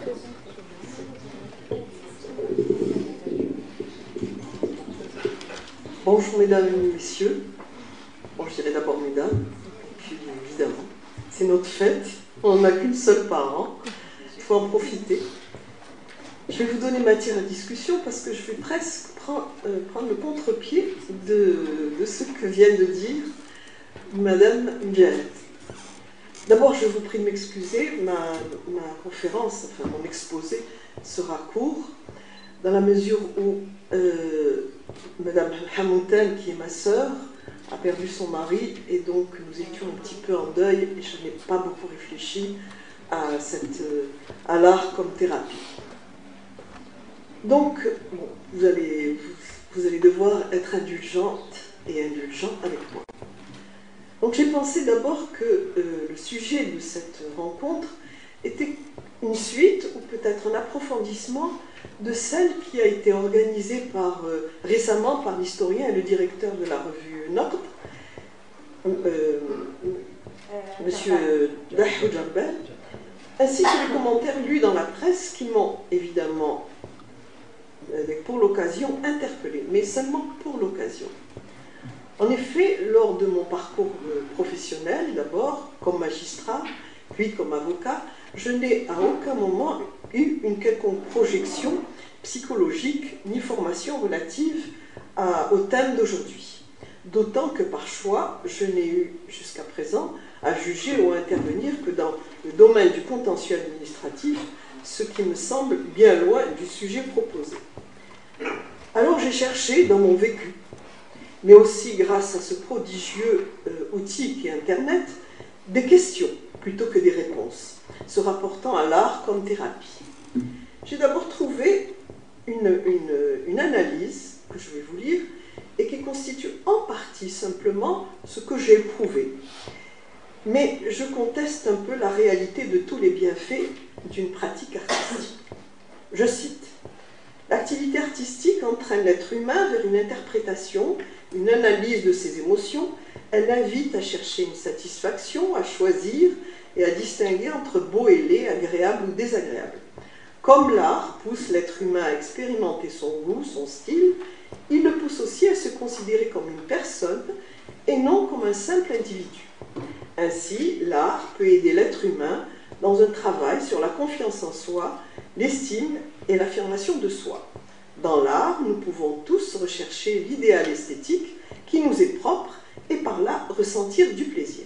Speaker 6: Bonjour mesdames et messieurs. Bon, je dirais d'abord mesdames, et puis évidemment, c'est notre fête, on n'en a qu'une seule par an, il faut en profiter. Je vais vous donner matière à discussion parce que je vais presque prendre le contre-pied de ce que vient de dire Madame Mjahed. D'abord, je vous prie de m'excuser, ma conférence, enfin mon exposé sera court, dans la mesure où Madame Hamouten, qui est ma sœur, a perdu son mari et donc nous étions un petit peu en deuil et je n'ai pas beaucoup réfléchi à l'art comme thérapie. Donc, bon, vous allez devoir être indulgente et indulgent avec moi. Donc j'ai pensé d'abord que le sujet de cette rencontre était une suite ou peut-être un approfondissement de celle qui a été organisée récemment par l'historien et le directeur de la revue Naqd, Monsieur Dahou Jarbel, ainsi que les commentaires lus dans la presse qui m'ont évidemment, pour l'occasion, interpellé, mais seulement pour l'occasion. En effet, lors de mon parcours professionnel, d'abord comme magistrat, puis comme avocat, je n'ai à aucun moment eu une quelconque projection psychologique ni formation relative au thème d'aujourd'hui. D'autant que par choix, je n'ai eu jusqu'à présent à juger ou à intervenir que dans le domaine du contentieux administratif, ce qui me semble bien loin du sujet proposé. Alors j'ai cherché dans mon vécu, mais aussi grâce à ce prodigieux outil qu'est Internet, des questions plutôt que des réponses, se rapportant à l'art comme thérapie. J'ai d'abord trouvé une analyse que je vais vous lire et qui constitue en partie simplement ce que j'ai éprouvé. Mais je conteste un peu la réalité de tous les bienfaits d'une pratique artistique. Je cite: « L'activité artistique entraîne l'être humain vers une interprétation, une analyse de ses émotions. Elle invite à chercher une satisfaction, à choisir et à distinguer entre beau et laid, agréable ou désagréable. Comme l'art pousse l'être humain à expérimenter son goût, son style, il le pousse aussi à se considérer comme une personne et non comme un simple individu. Ainsi, l'art peut aider l'être humain dans un travail sur la confiance en soi, l'estime et l'affirmation de soi. Dans l'art, nous pouvons tous rechercher l'idéal esthétique qui nous est propre et par là ressentir du plaisir.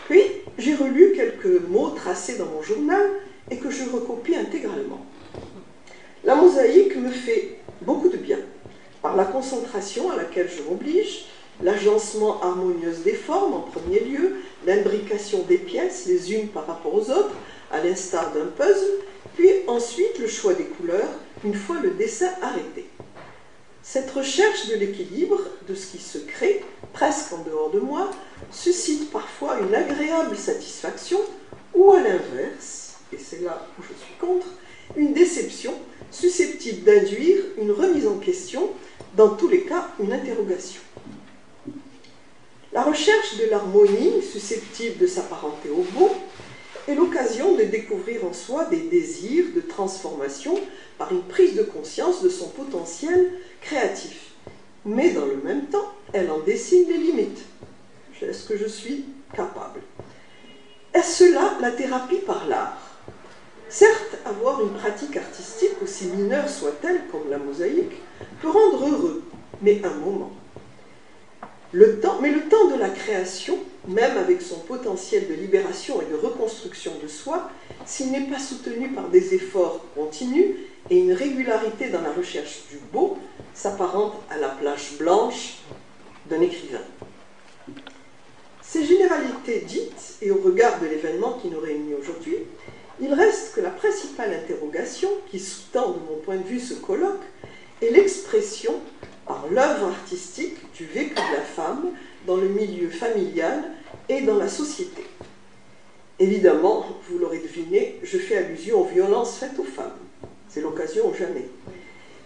Speaker 6: Puis, j'ai relu quelques mots tracés dans mon journal et que je recopie intégralement. La mosaïque me fait beaucoup de bien, par la concentration à laquelle je m'oblige, l'agencement harmonieux des formes en premier lieu, l'imbrication des pièces les unes par rapport aux autres, à l'instar d'un puzzle, puis ensuite le choix des couleurs, une fois le dessin arrêté. Cette recherche de l'équilibre, de ce qui se crée, presque en dehors de moi, suscite parfois une agréable satisfaction, ou à l'inverse, et c'est là où je suis contre, une déception susceptible d'induire une remise en question, dans tous les cas une interrogation. La recherche de l'harmonie, susceptible de s'apparenter au beau, est l'occasion de découvrir en soi des désirs de transformation par une prise de conscience de son potentiel créatif. Mais dans le même temps, elle en dessine les limites. Est-ce que je suis capable? Est-ce cela la thérapie par l'art? Certes, avoir une pratique artistique, aussi mineure soit-elle comme la mosaïque, peut rendre heureux, mais un moment. Mais le temps de la création, même avec son potentiel de libération et de reconstruction de soi, s'il n'est pas soutenu par des efforts continus et une régularité dans la recherche du beau, s'apparente à la plage blanche d'un écrivain. Ces généralités dites, et au regard de l'événement qui nous réunit aujourd'hui, il reste que la principale interrogation qui sous-tend de mon point de vue ce colloque est l'expression par l'œuvre artistique du vécu de la femme dans le milieu familial et dans la société. Évidemment, vous l'aurez deviné, je fais allusion aux violences faites aux femmes. C'est l'occasion ou jamais.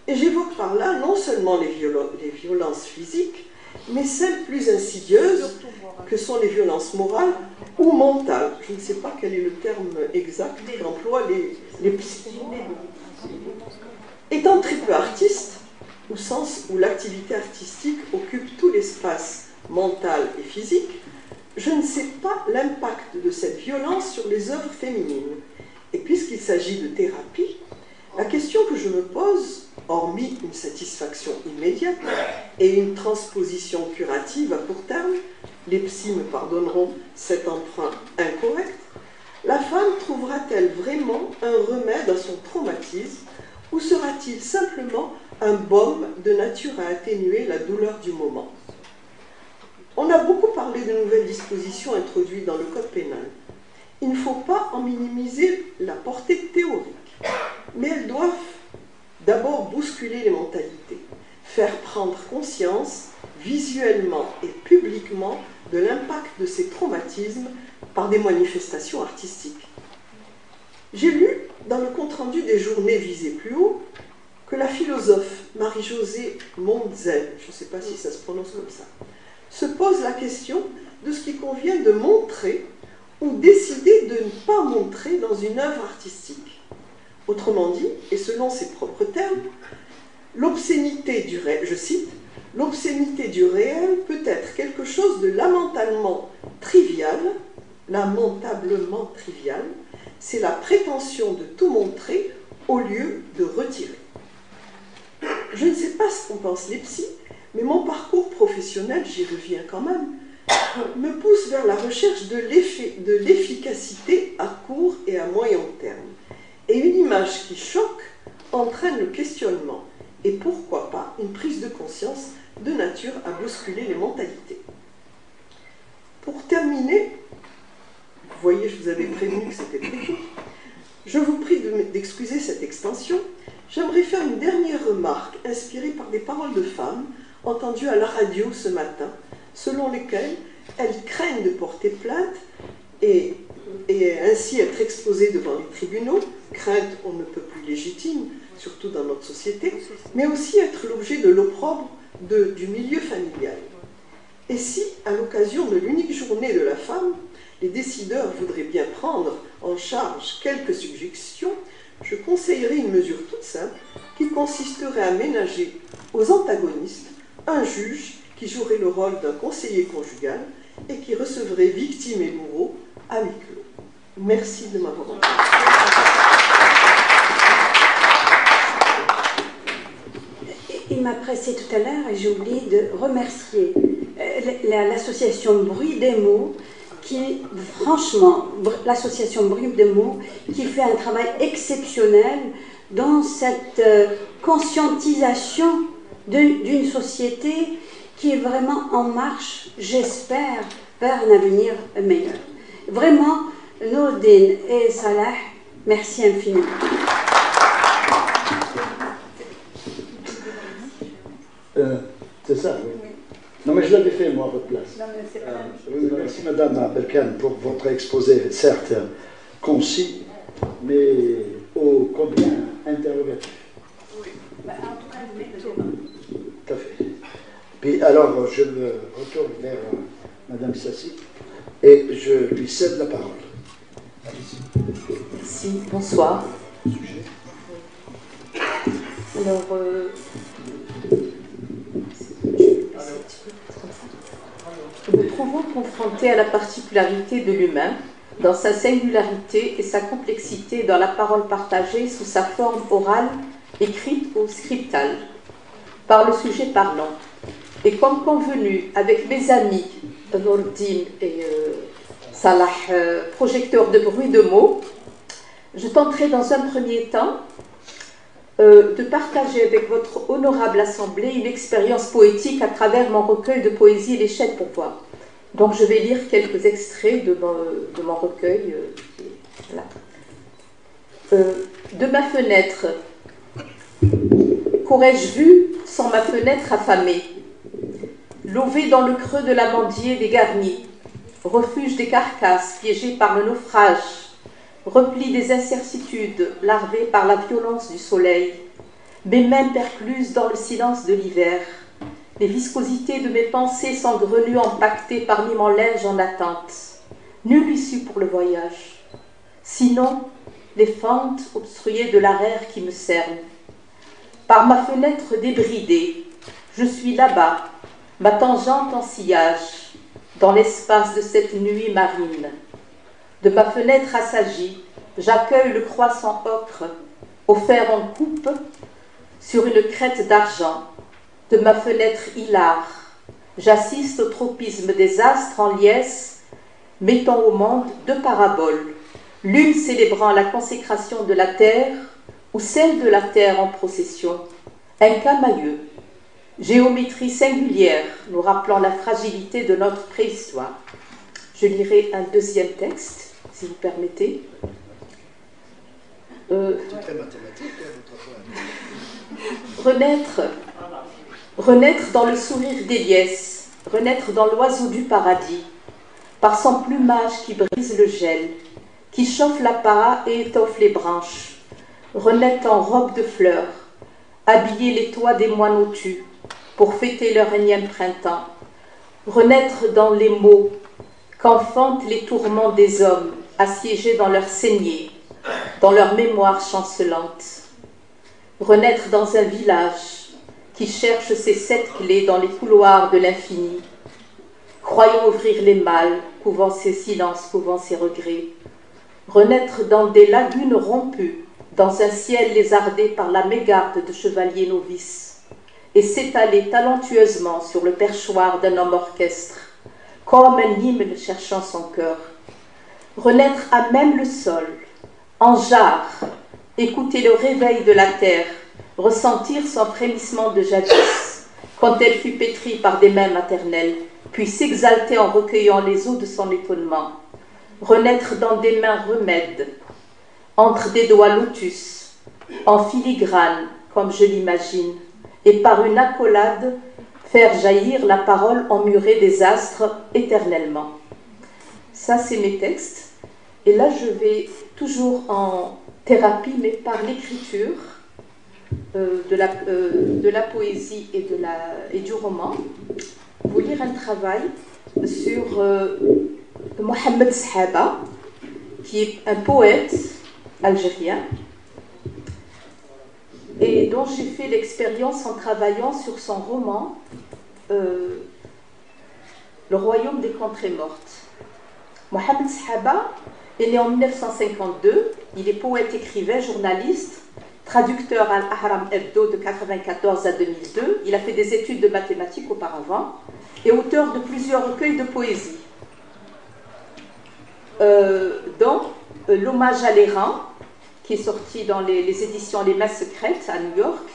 Speaker 6: Et j'évoque par là non seulement les violences physiques, mais celles plus insidieuses que sont les violences morales ou mentales. Je ne sais pas quel est le terme exact qu'emploient les psychologues. Étant très peu artiste, au sens où l'activité artistique occupe tout l'espace mental et physique, je ne sais pas l'impact de cette violence sur les œuvres féminines. Et puisqu'il s'agit de thérapie, la question que je me pose, hormis une satisfaction immédiate et une transposition curative à court terme, les psys me pardonneront cet emprunt incorrect, la femme trouvera-t-elle vraiment un remède à son traumatisme ou sera-t-il simplement un baume de nature à atténuer la douleur du moment? On a beaucoup parlé de nouvelles dispositions introduites dans le code pénal. Il ne faut pas en minimiser la portée théorique, mais elles doivent d'abord bousculer les mentalités, faire prendre conscience visuellement et publiquement de l'impact de ces traumatismes par des manifestations artistiques. J'ai lu dans le compte-rendu des journées visées plus haut que la philosophe Marie-Josée Montzel, je ne sais pas si ça se prononce comme ça, se pose la question de ce qui convient de montrer ou décider de ne pas montrer dans une œuvre artistique. Autrement dit, et selon ses propres termes, l'obscénité du réel, je cite, l'obscénité du réel peut être quelque chose de lamentablement trivial, c'est la prétention de tout montrer au lieu de retirer. Je ne sais pas ce qu'en pensent les psys, mais mon parcours professionnel, j'y reviens quand même, me pousse vers la recherche de l'efficacité à court et à moyen terme. Et une image qui choque entraîne le questionnement et pourquoi pas une prise de conscience de nature à bousculer les mentalités. Pour terminer, vous voyez, je vous avais prévenu que c'était très court, je vous prie d'excuser cette extension. J'aimerais faire une dernière remarque inspirée par des paroles de femmes entendues à la radio ce matin, selon lesquelles elles craignent de porter plainte et ainsi être exposées devant les tribunaux, crainte on ne peut plus légitime, surtout dans notre société, mais aussi être l'objet de l'opprobre du milieu familial. Et si, à l'occasion de l'unique journée de la femme, les décideurs voudraient bien prendre en charge quelques suggestions, je conseillerais une mesure toute simple qui consisterait à ménager aux antagonistes un juge qui jouerait le rôle d'un conseiller conjugal et qui recevrait victimes et bourreaux à huis clos. Merci de m'avoir entendu.
Speaker 5: Il m'a pressé tout à l'heure et j'ai oublié de remercier l'association Bruit des mots qui, franchement, l'association Bruit des mots qui fait un travail exceptionnel dans cette conscientisation d'une société qui est vraiment en marche, j'espère, vers un avenir meilleur. Vraiment, Nourdine et Salah, merci infiniment.
Speaker 4: C'est ça, oui. Non, mais je l'avais fait, moi, à votre place.
Speaker 5: Non, mais c'est pas
Speaker 4: Oui, merci, Madame Belkane, pour votre exposé, certes concis, mais ô combien interrogatif.
Speaker 5: Oui. En tout cas, vous mettez le débat.
Speaker 4: Tout à fait. Puis, alors, je me retourne vers Madame Sassi et je lui cède la parole.
Speaker 7: Merci, bonsoir. Alors, nous nous trouvons confrontés à la particularité de l'humain, dans sa singularité et sa complexité dans la parole partagée sous sa forme orale, écrite ou scriptale, par le sujet parlant. Et comme convenu avec mes amis Nourdine et Salah, projecteurs de bruit de mots, je tenterai dans un premier temps de partager avec votre honorable assemblée une expérience poétique à travers mon recueil de poésie Les Chèques pour voir. Donc je vais lire quelques extraits de mon recueil. Voilà. De ma fenêtre, qu'aurais-je vu sans ma fenêtre affamée? Lové dans le creux de l'amandier dégarni, refuge des carcasses piégées par le naufrage, repli des incertitudes larvées par la violence du soleil, mes mains percluses dans le silence de l'hiver, les viscosités de mes pensées saugrenues empaquetées parmi mon linge en attente, nulle issue pour le voyage, sinon les fentes obstruées de l'arrière qui me cernent. Par ma fenêtre débridée, je suis là-bas, ma tangente en sillage, dans l'espace de cette nuit marine. De ma fenêtre assagie, j'accueille le croissant ocre, offert en coupe sur une crête d'argent. De ma fenêtre hilare, j'assiste au tropisme des astres en liesse, mettant au monde deux paraboles, l'une célébrant la consécration de la terre ou celle de la terre en procession, un camailleux, géométrie singulière nous rappelant la fragilité de notre préhistoire. Je lirai un deuxième texte, si vous permettez.
Speaker 4: C'est très mathématique, votre
Speaker 7: Renaître dans le sourire d'Éliès, renaître dans l'oiseau du paradis, par son plumage qui brise le gel, qui chauffe la para et étoffe les branches, renaître en robe de fleurs, habiller les toits des moineaux tus, pour fêter leur énième printemps, renaître dans les mots, qu'enfantent les tourments des hommes, assiégés dans leur saignée, dans leur mémoire chancelante, renaître dans un village, qui cherche ses 7 clés dans les couloirs de l'infini, croyant ouvrir les mâles, couvant ses silences, couvant ses regrets, renaître dans des lagunes rompues, dans un ciel lézardé par la mégarde de chevaliers novices, et s'étaler talentueusement sur le perchoir d'un homme orchestre, comme un hymne cherchant son cœur, renaître à même le sol, en jarre, écouter le réveil de la terre, ressentir son frémissement de jadis, quand elle fut pétrie par des mains maternelles, puis s'exalter en recueillant les eaux de son étonnement, renaître dans des mains remèdes, entre des doigts lotus, en filigrane, comme je l'imagine, et par une accolade, faire jaillir la parole emmurée des astres éternellement. Ça, c'est mes textes. Et là, je vais toujours en thérapie, mais par l'écriture, de la poésie et du roman, vous lire un travail sur Mohamed Sahaba, qui est un poète algérien, et dont j'ai fait l'expérience en travaillant sur son roman Le Royaume des Contrées mortes. Mohamed Sahaba est né en 1952. Il est poète, écrivain, journaliste, traducteur à Ahram Hebdo de 1994 à 2002. Il a fait des études de mathématiques auparavant et auteur de plusieurs recueils de poésie, dont L'hommage à l'errant, qui est sorti dans les éditions Les Mains secrètes à New York.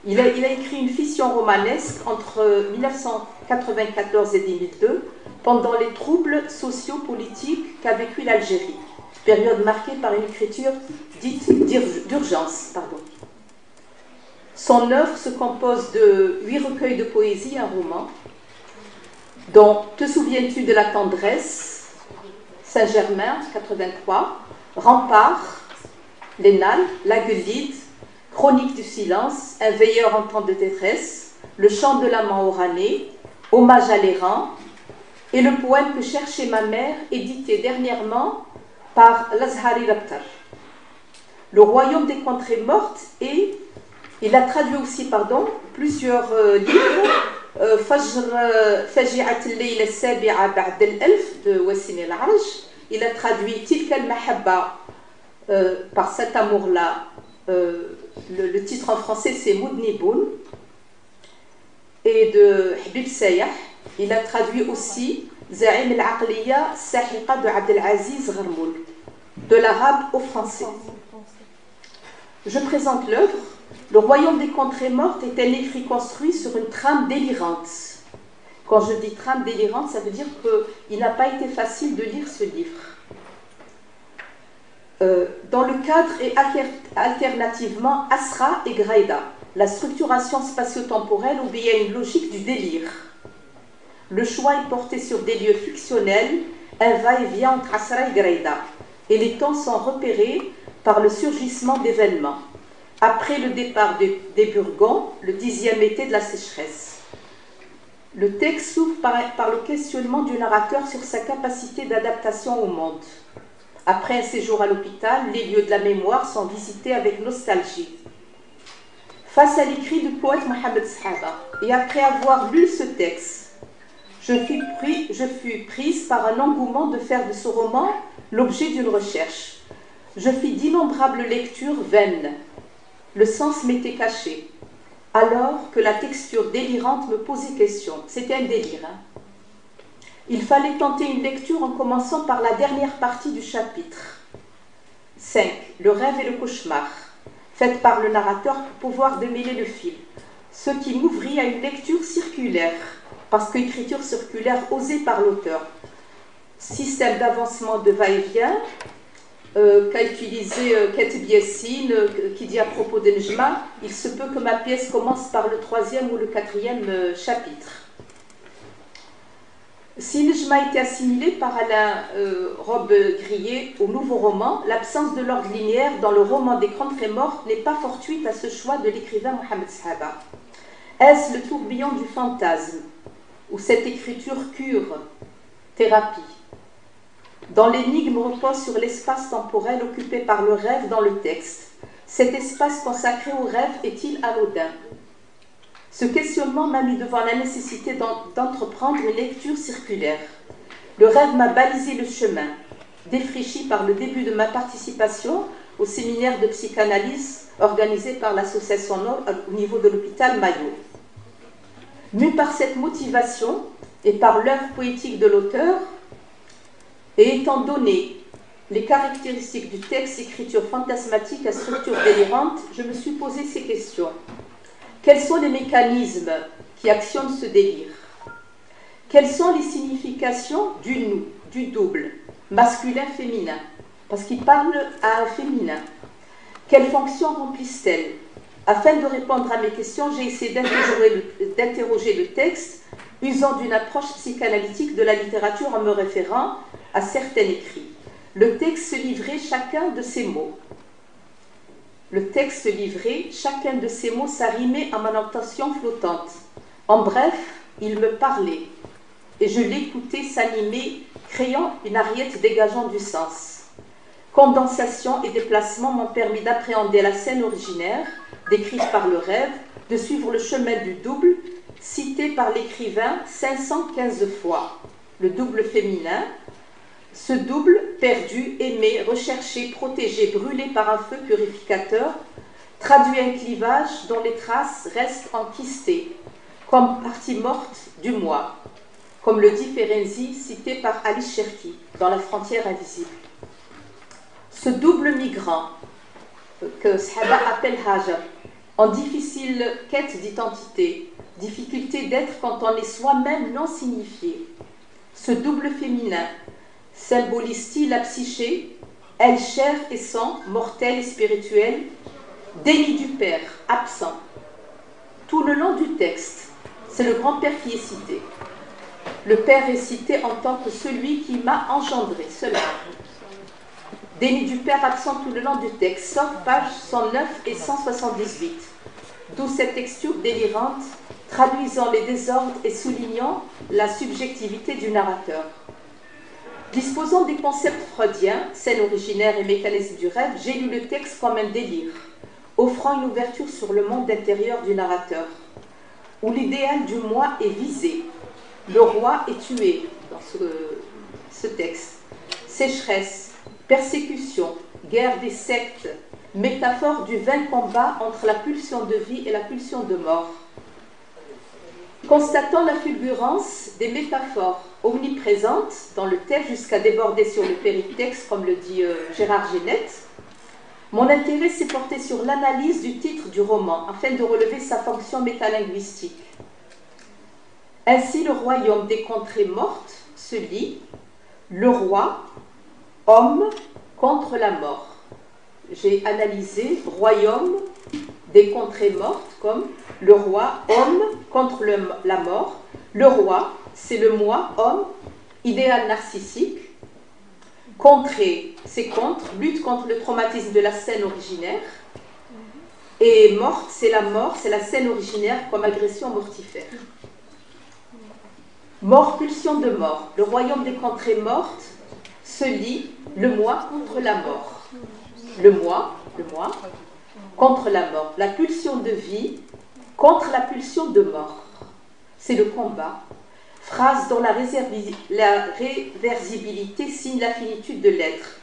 Speaker 7: Il a écrit une fiction romanesque entre 1994 et 2002, pendant les troubles sociaux-politiques qu'a vécu l'Algérie, période marquée par une écriture dite d'urgence. Son œuvre se compose de 8 recueils de poésie et un roman, dont Te souviens-tu de la tendresse, Saint-Germain, 83, Rempart, Lénal, La Gueulide, Chronique du silence, Un veilleur en temps de détresse, Le chant de l'amant oranné, Hommage à l'errant, et le poème Que cherchait ma mère, édité dernièrement par l'Azhari Raptar. Le royaume des contrées mortes, et il a traduit aussi plusieurs livres, Faji'at al-Layla as-Sabi'a ba'd al-Alf de Wassim al-Arj. Il a traduit Tilka al-Mahabba, par cet amour-là. Le titre en français c'est Moudniboun, et de Habib Sayah. Il a traduit aussi Za'im al-Aqliya Sahiqa de Abdelaziz Gharmoul, de l'arabe au français. Je présente l'œuvre. Le royaume des contrées mortes est un écrit construit sur une trame délirante. Quand je dis trame délirante, ça veut dire qu'il n'a pas été facile de lire ce livre. Dans le cadre et alternativement Asra et Graïda, la structuration spatio-temporelle obéit à une logique du délire. Le choix est porté sur des lieux fictionnels, un va-et-vient entre Asra et Graïda, et les temps sont repérés par le surgissement d'événements. Après le départ des Burgondes, le 10e été de la sécheresse. Le texte s'ouvre par le questionnement du narrateur sur sa capacité d'adaptation au monde. Après un séjour à l'hôpital, les lieux de la mémoire sont visités avec nostalgie. Face à l'écrit du poète Mohamed Sahaba, et après avoir lu ce texte, je fus prise par un engouement de faire de ce roman l'objet d'une recherche. Je fis d'innombrables lectures vaines. Le sens m'était caché, alors que la texture délirante me posait question. C'était un délire. Il fallait tenter une lecture en commençant par la dernière partie du chapitre 5, le rêve et le cauchemar, faite par le narrateur pour pouvoir démêler le fil, ce qui m'ouvrit à une lecture circulaire, parce qu'écriture circulaire osée par l'auteur. Système d'avancement de va-et-vient qu'a utilisé Katib Yassine, qui dit à propos de Nejma, il se peut que ma pièce commence par le 3e ou le 4e chapitre. Si Nejma était assimilé par Alain Robbe-Grillet au nouveau roman, l'absence de l'ordre linéaire dans le roman des contrées mortes n'est pas fortuite à ce choix de l'écrivain Mohamed Sahaba. Est-ce le tourbillon du fantasme, ou cette écriture cure, thérapie? Dans l'énigme repose sur l'espace temporel occupé par le rêve dans le texte. Cet espace consacré au rêve est-il anodin? Ce questionnement m'a mis devant la nécessité d'entreprendre une lecture circulaire. Le rêve m'a balisé le chemin, défriché par le début de ma participation au séminaire de psychanalyse organisé par l'association Nord au niveau de l'hôpital Maillot. Mu par cette motivation et par l'œuvre poétique de l'auteur, et étant donné les caractéristiques du texte, écriture fantasmatique à structure délirante, je me suis posé ces questions. Quels sont les mécanismes qui actionnent ce délire? Quelles sont les significations du nous, du double, masculin-féminin? Parce qu'il parle à un féminin. Quelles fonctions remplissent-elles? Afin de répondre à mes questions, j'ai essayé d'interroger le texte, usant d'une approche psychanalytique de la littérature en me référant à certains écrits. Le texte se livrait chacun de ces mots. Le texte livrait, chacun de ces mots s'arrimait à ma notation flottante. En bref, il me parlait, et je l'écoutais s'animer, créant une ariette dégageant du sens. Condensation et déplacement m'ont permis d'appréhender la scène originaire, décrite par le rêve, de suivre le chemin du double, cité par l'écrivain 515 fois. Le double féminin, Ce double, perdu, aimé, recherché, protégé, brûlé par un feu purificateur, traduit un clivage dont les traces restent enquistées, comme partie morte du moi, comme le dit Ferenczi, cité par Ali Cherki, dans La frontière invisible. Ce double migrant, que Sahaba appelle Hajar, en difficile quête d'identité, difficulté d'être quand on est soi-même non signifié. Ce double féminin symbolise-t-il la psyché, elle chair et sang, mortelle et spirituelle, déni du père, absent. Tout le long du texte, c'est le grand-père qui est cité. Le père est cité en tant que celui qui m'a engendré, cela. Déni du père absent tout le long du texte, sauf pages 109 et 178. D'où cette texture délirante, traduisant les désordres et soulignant la subjectivité du narrateur. Disposant des concepts freudiens, scène originaire et mécanisme du rêve, j'ai lu le texte comme un délire, offrant une ouverture sur le monde intérieur du narrateur, où l'idéal du moi est visé. Le roi est tué dans ce texte. Sécheresse, persécution, guerre des sectes, métaphore du vain combat entre la pulsion de vie et la pulsion de mort. Constatant la fulgurance des métaphores omniprésentes dans le texte jusqu'à déborder sur le péritexte, comme le dit Gérard Genette, mon intérêt s'est porté sur l'analyse du titre du roman afin de relever sa fonction métalinguistique. Ainsi, le royaume des contrées mortes se lit « Le roi, homme contre la mort ». J'ai analysé « royaume des contrées mortes » comme « le roi, homme contre la mort ». Le roi, c'est le moi, homme, idéal narcissique. Contrée, c'est contre, lutte contre le traumatisme de la scène originaire. Et morte, c'est la mort, c'est la scène originaire comme agression mortifère. Mort, pulsion de mort. Le royaume des contrées mortes se lit le moi contre la mort. Le moi, contre la mort. La pulsion de vie contre la pulsion de mort. C'est le combat. Phrase dont la réversibilité signe la finitude de l'être.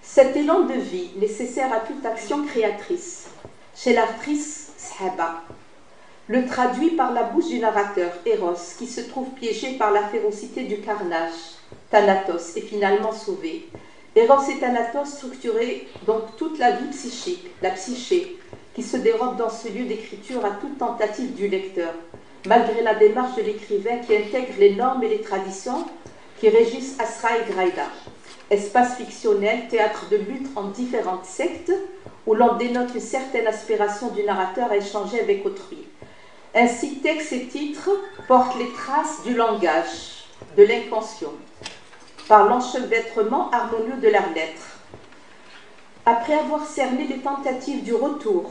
Speaker 7: Cet élan de vie nécessaire à toute action créatrice. Chez l'actrice Sahaba, le traduit par la bouche du narrateur, Eros, qui se trouve piégé par la férocité du carnage. Thanatos est finalement sauvé. Eros et Thanatos structuraient donc toute la vie psychique, la psyché, qui se dérobe dans ce lieu d'écriture à toute tentative du lecteur, malgré la démarche de l'écrivain qui intègre les normes et les traditions qui régissent Asra et Graïda. Espace fictionnel, théâtre de lutte en différentes sectes, où l'on dénote une certaine aspiration du narrateur à échanger avec autrui. Ainsi, texte et titre portent les traces du langage, de l'inconscient, par l'enchevêtrement harmonieux de leurs lettres. Après avoir cerné les tentatives du retour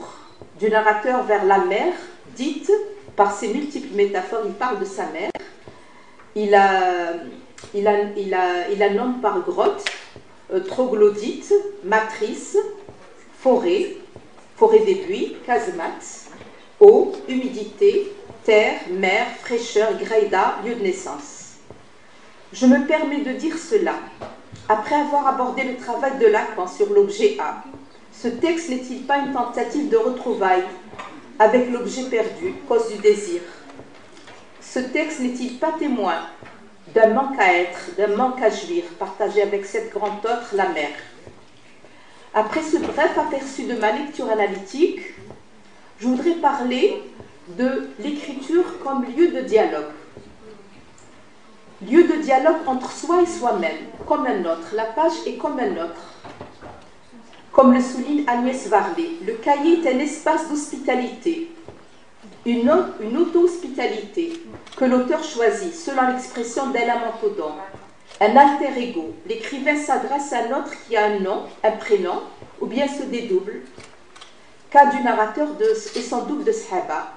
Speaker 7: du narrateur vers la mer, dite par ses multiples métaphores, il parle de sa mère, il la nomme par grotte, troglodyte, matrice, forêt des pluies, casemate, eau, humidité, terre, mer, fraîcheur, graïda, lieu de naissance. Je me permets de dire cela, après avoir abordé le travail de Lacan sur l'objet A. Ce texte n'est-il pas une tentative de retrouvailles avec l'objet perdu, cause du désir? Ce texte n'est-il pas témoin d'un manque à être, d'un manque à jouir, partagé avec cette grande autre, la mer? Après ce bref aperçu de ma lecture analytique, je voudrais parler de l'écriture comme lieu de dialogue. Lieu de dialogue entre soi et soi-même, comme un autre. La page est comme un autre. Comme le souligne Agnès Varlet, le cahier est un espace d'hospitalité, une auto-hospitalité que l'auteur choisit, selon l'expression d'Ella Montaudan. Un alter ego. L'écrivain s'adresse à un autre qui a un nom, un prénom, ou bien se dédouble. Cas du narrateur et son double de Sahaba.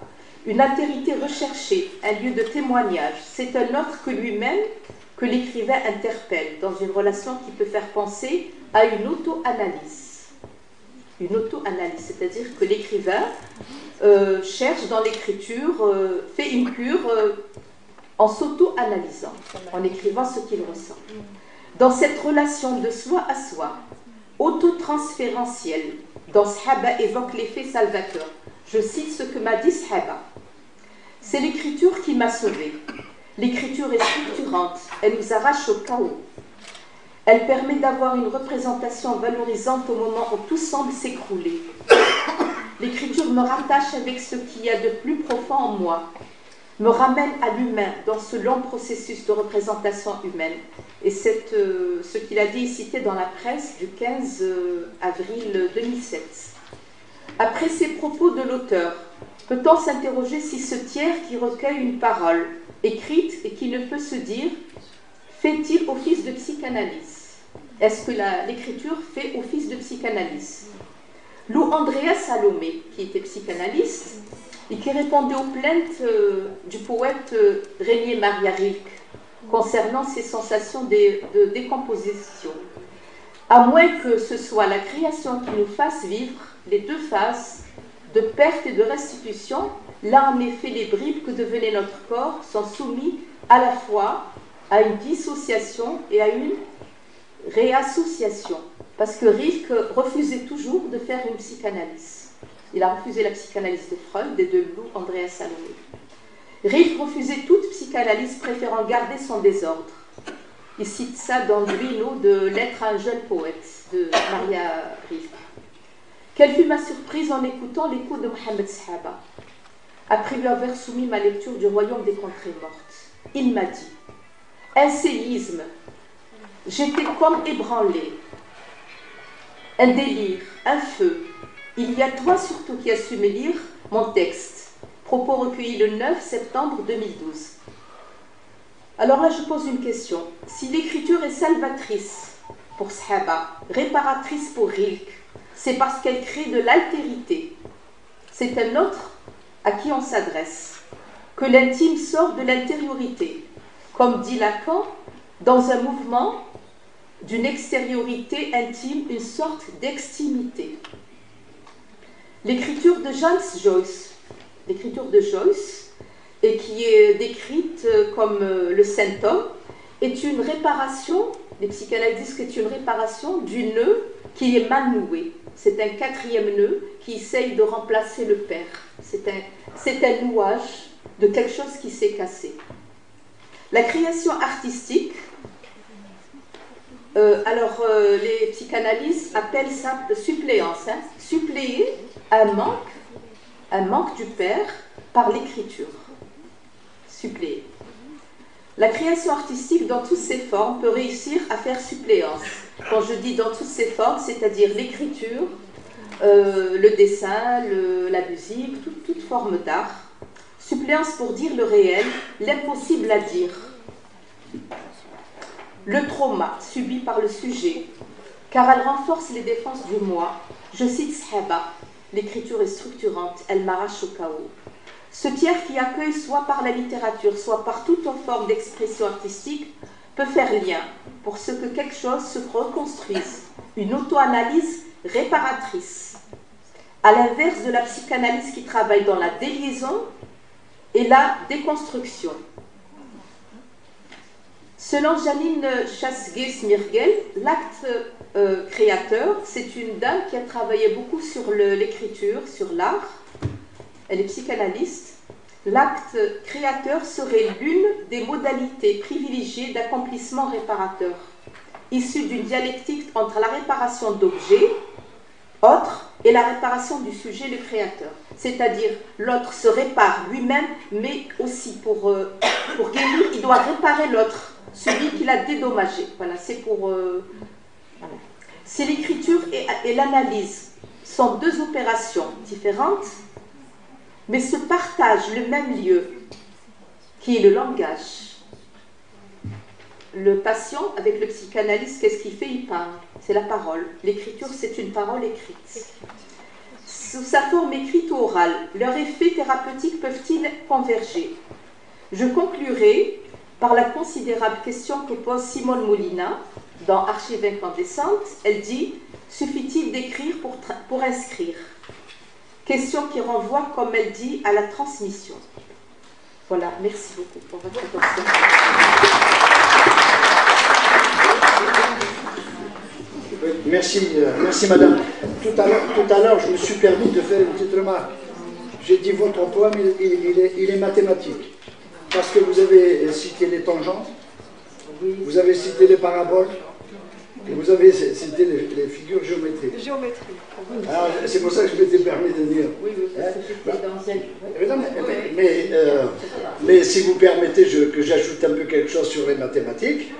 Speaker 7: Une altérité recherchée, un lieu de témoignage. C'est un autre que lui-même que l'écrivain interpelle dans une relation qui peut faire penser à une auto-analyse. Une auto-analyse, c'est-à-dire que l'écrivain cherche dans l'écriture, fait une cure en s'auto-analysant, en écrivant ce qu'il ressent. Dans cette relation de soi à soi, autotransférentielle, dont Sahaba évoque l'effet salvateur. Je cite ce que m'a dit Sahaba. C'est l'écriture qui m'a sauvée. L'écriture est structurante, elle nous arrache au chaos. Elle permet d'avoir une représentation valorisante au moment où tout semble s'écrouler. L'écriture me rattache avec ce qu'il y a de plus profond en moi, me ramène à l'humain dans ce long processus de représentation humaine. Et ce qu'il a dit est cité dans la presse du 15 avril 2007. Après ces propos de l'auteur, peut-on s'interroger si ce tiers qui recueille une parole écrite et qui ne peut se dire, fait-il office de psychanalyse? Est-ce que l'écriture fait office de psychanalyse? Lou Andrea Salomé, qui était psychanalyste et qui répondait aux plaintes du poète Rainier Maria Rilke concernant ses sensations de décomposition. À moins que ce soit la création qui nous fasse vivre les deux phases de perte et de restitution, là en effet les bribes que devenait notre corps sont soumis à la fois à une dissociation et à une réassociation. Parce que Rilke refusait toujours de faire une psychanalyse. Il a refusé la psychanalyse de Freud et de Lou Andrea Salomé. Rilke refusait toute psychanalyse, préférant garder son désordre. Il cite ça dans Duino de Lettre à un jeune poète de Maria Rilke. Quelle fut ma surprise en écoutant l'écho de Mohamed Sahaba, après lui avoir soumis ma lecture du Royaume des contrées mortes. Il m'a dit, un séisme, j'étais comme ébranlé, un délire, un feu. Il y a toi surtout qui as su me lire mon texte, propos recueillis le 9 septembre 2012. Alors là, je pose une question. Si l'écriture est salvatrice pour Sahaba, réparatrice pour Rilke, c'est parce qu'elle crée de l'altérité. C'est un autre à qui on s'adresse, que l'intime sort de l'intériorité, comme dit Lacan, dans un mouvement d'une extériorité intime, une sorte d'extimité. L'écriture de James Joyce, et qui est décrite comme le saint homme, est une réparation, les psychanalystes disent que c'est une réparation du nœud qui est mal noué. C'est un quatrième nœud qui essaye de remplacer le père. C'est un nouage de quelque chose qui s'est cassé. La création artistique, les psychanalystes appellent ça suppléance, suppléer un manque du père par l'écriture. Suppléer. La création artistique dans toutes ses formes peut réussir à faire suppléance. Quand je dis dans toutes ses formes, c'est-à-dire l'écriture, le dessin, la musique, toute forme d'art. Suppléance pour dire le réel, l'impossible à dire. Le trauma subi par le sujet, car elle renforce les défenses du moi. Je cite Sahaba, l'écriture est structurante, elle m'arrache au chaos. Ce tiers qui accueille soit par la littérature, soit par toute forme d'expression artistique, peut faire lien pour ce que quelque chose se reconstruise, une auto-analyse réparatrice. À l'inverse de la psychanalyse qui travaille dans la déliaison et la déconstruction. Selon Janine Chasguet-Smirgel, l'acte créateur, c'est une dame qui a travaillé beaucoup sur l'écriture, sur l'art. Elle est psychanalyste. L'acte créateur serait l'une des modalités privilégiées d'accomplissement réparateur, issue d'une dialectique entre la réparation d'objets, autres, et la réparation du sujet, le créateur. C'est-à-dire, l'autre se répare lui-même, mais aussi pour guérir, il doit réparer l'autre, celui qu'il a dédommagé. Voilà, c'est pour... Voilà. Si l'écriture et l'analyse sont deux opérations différentes, mais se partagent le même lieu, qui est le langage. Le patient, avec le psychanalyste, qu'est-ce qu'il fait? Il parle. C'est la parole. L'écriture, c'est une parole écrite. Sous sa forme écrite ou orale, leurs effets thérapeutiques peuvent-ils converger? Je conclurai par la considérable question que pose Simone Molina dans Archives incandescentes. Elle dit « Suffit-il d'écrire pour inscrire ?» Question qui renvoie, comme elle dit, à la transmission. Voilà, merci beaucoup pour votre attention.
Speaker 4: Oui, merci, merci madame. Tout à l'heure, je me suis permis de faire une petite remarque. J'ai dit votre poème, il est mathématique. Parce que vous avez cité les tangentes, vous avez cité les paraboles, et vous avez cité les figures géométriques. Alors, c'est pour ça que je m'étais permis de dire.
Speaker 7: Oui,
Speaker 4: mais si vous permettez que j'ajoute un peu quelque chose sur les mathématiques,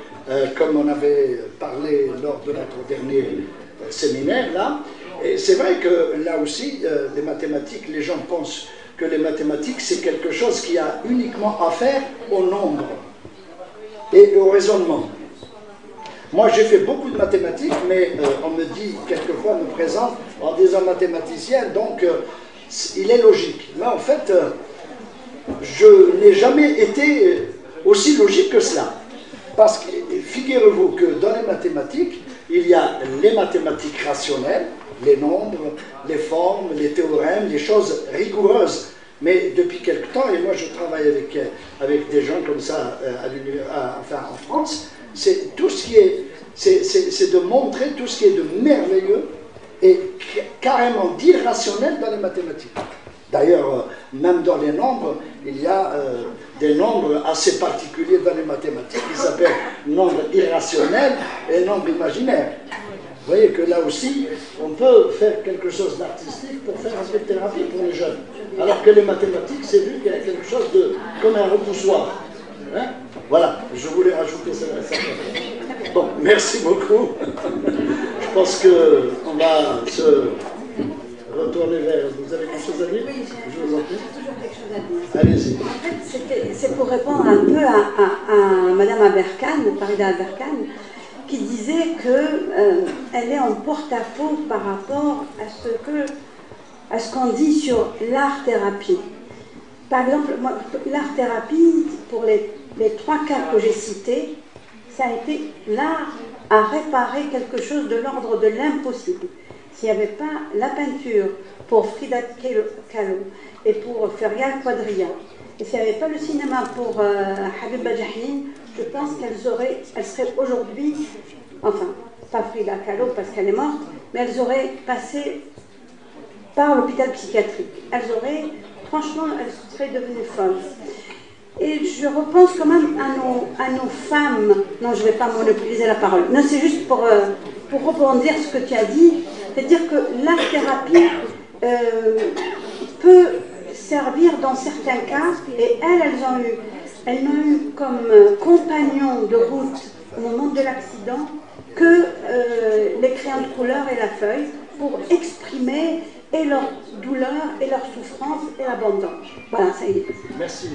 Speaker 4: comme on avait parlé lors de notre dernier séminaire, là, et c'est vrai que là aussi, les mathématiques, les gens pensent que les mathématiques, c'est quelque chose qui a uniquement affaire au nombre et au raisonnement. Moi, j'ai fait beaucoup de mathématiques, mais on me dit, quelquefois, on me présente en disant mathématicien, donc il est logique. Mais en fait, je n'ai jamais été aussi logique que cela. Parce que, figurez-vous que dans les mathématiques, il y a les mathématiques rationnelles, les nombres, les formes, les théorèmes, les choses rigoureuses. Mais depuis quelque temps, et moi je travaille avec des gens comme ça en France, c'est tout ce qui est, c'est de montrer tout ce qui est de merveilleux et carrément d'irrationnel dans les mathématiques. D'ailleurs, même dans les nombres, il y a des nombres assez particuliers dans les mathématiques qui s'appellent nombres irrationnels et nombres imaginaires. Vous voyez que là aussi, on peut faire quelque chose d'artistique pour faire un peu de thérapie pour les jeunes. Alors que les mathématiques, c'est vu qu'il y a quelque chose de comme un repoussoir. Hein? Voilà, je voulais rajouter ça. Bon, merci beaucoup. Je pense qu'on va se retourner vers... Vous avez quelque chose à dire?
Speaker 5: Oui,
Speaker 4: je vous en prie.
Speaker 5: J'ai toujours quelque chose à dire.
Speaker 4: Allez-y.
Speaker 5: En fait, c'est pour répondre un peu à Madame Aberkan, Farida Aberkan, qui disait qu'elle est en porte-à-faux par rapport à ce qu'on dit sur l'art-thérapie. Par exemple, l'art-thérapie, pour les 3 cas que j'ai cités, ça a été l'art à réparer quelque chose de l'ordre de l'impossible. S'il n'y avait pas la peinture pour Frida Kahlo et pour Feryal Quadrilla, et s'il n'y avait pas le cinéma pour Habiba Jahin, je pense qu'elles seraient aujourd'hui, enfin, pas Frida Kahlo parce qu'elle est morte, mais elles auraient passé par l'hôpital psychiatrique. Franchement, elles seraient devenues folles. Et je repense quand même à nos femmes. Non, je ne vais pas monopoliser la parole. Non, c'est juste pour rebondir ce que tu as dit. C'est-à-dire que l'art-thérapie peut servir dans certains cas, et elles n'ont eu comme compagnon de route au moment de l'accident que les crayons de couleur et la feuille pour exprimer et leur douleur et leur souffrance et l'abandon. Voilà, ça y est.
Speaker 4: Merci.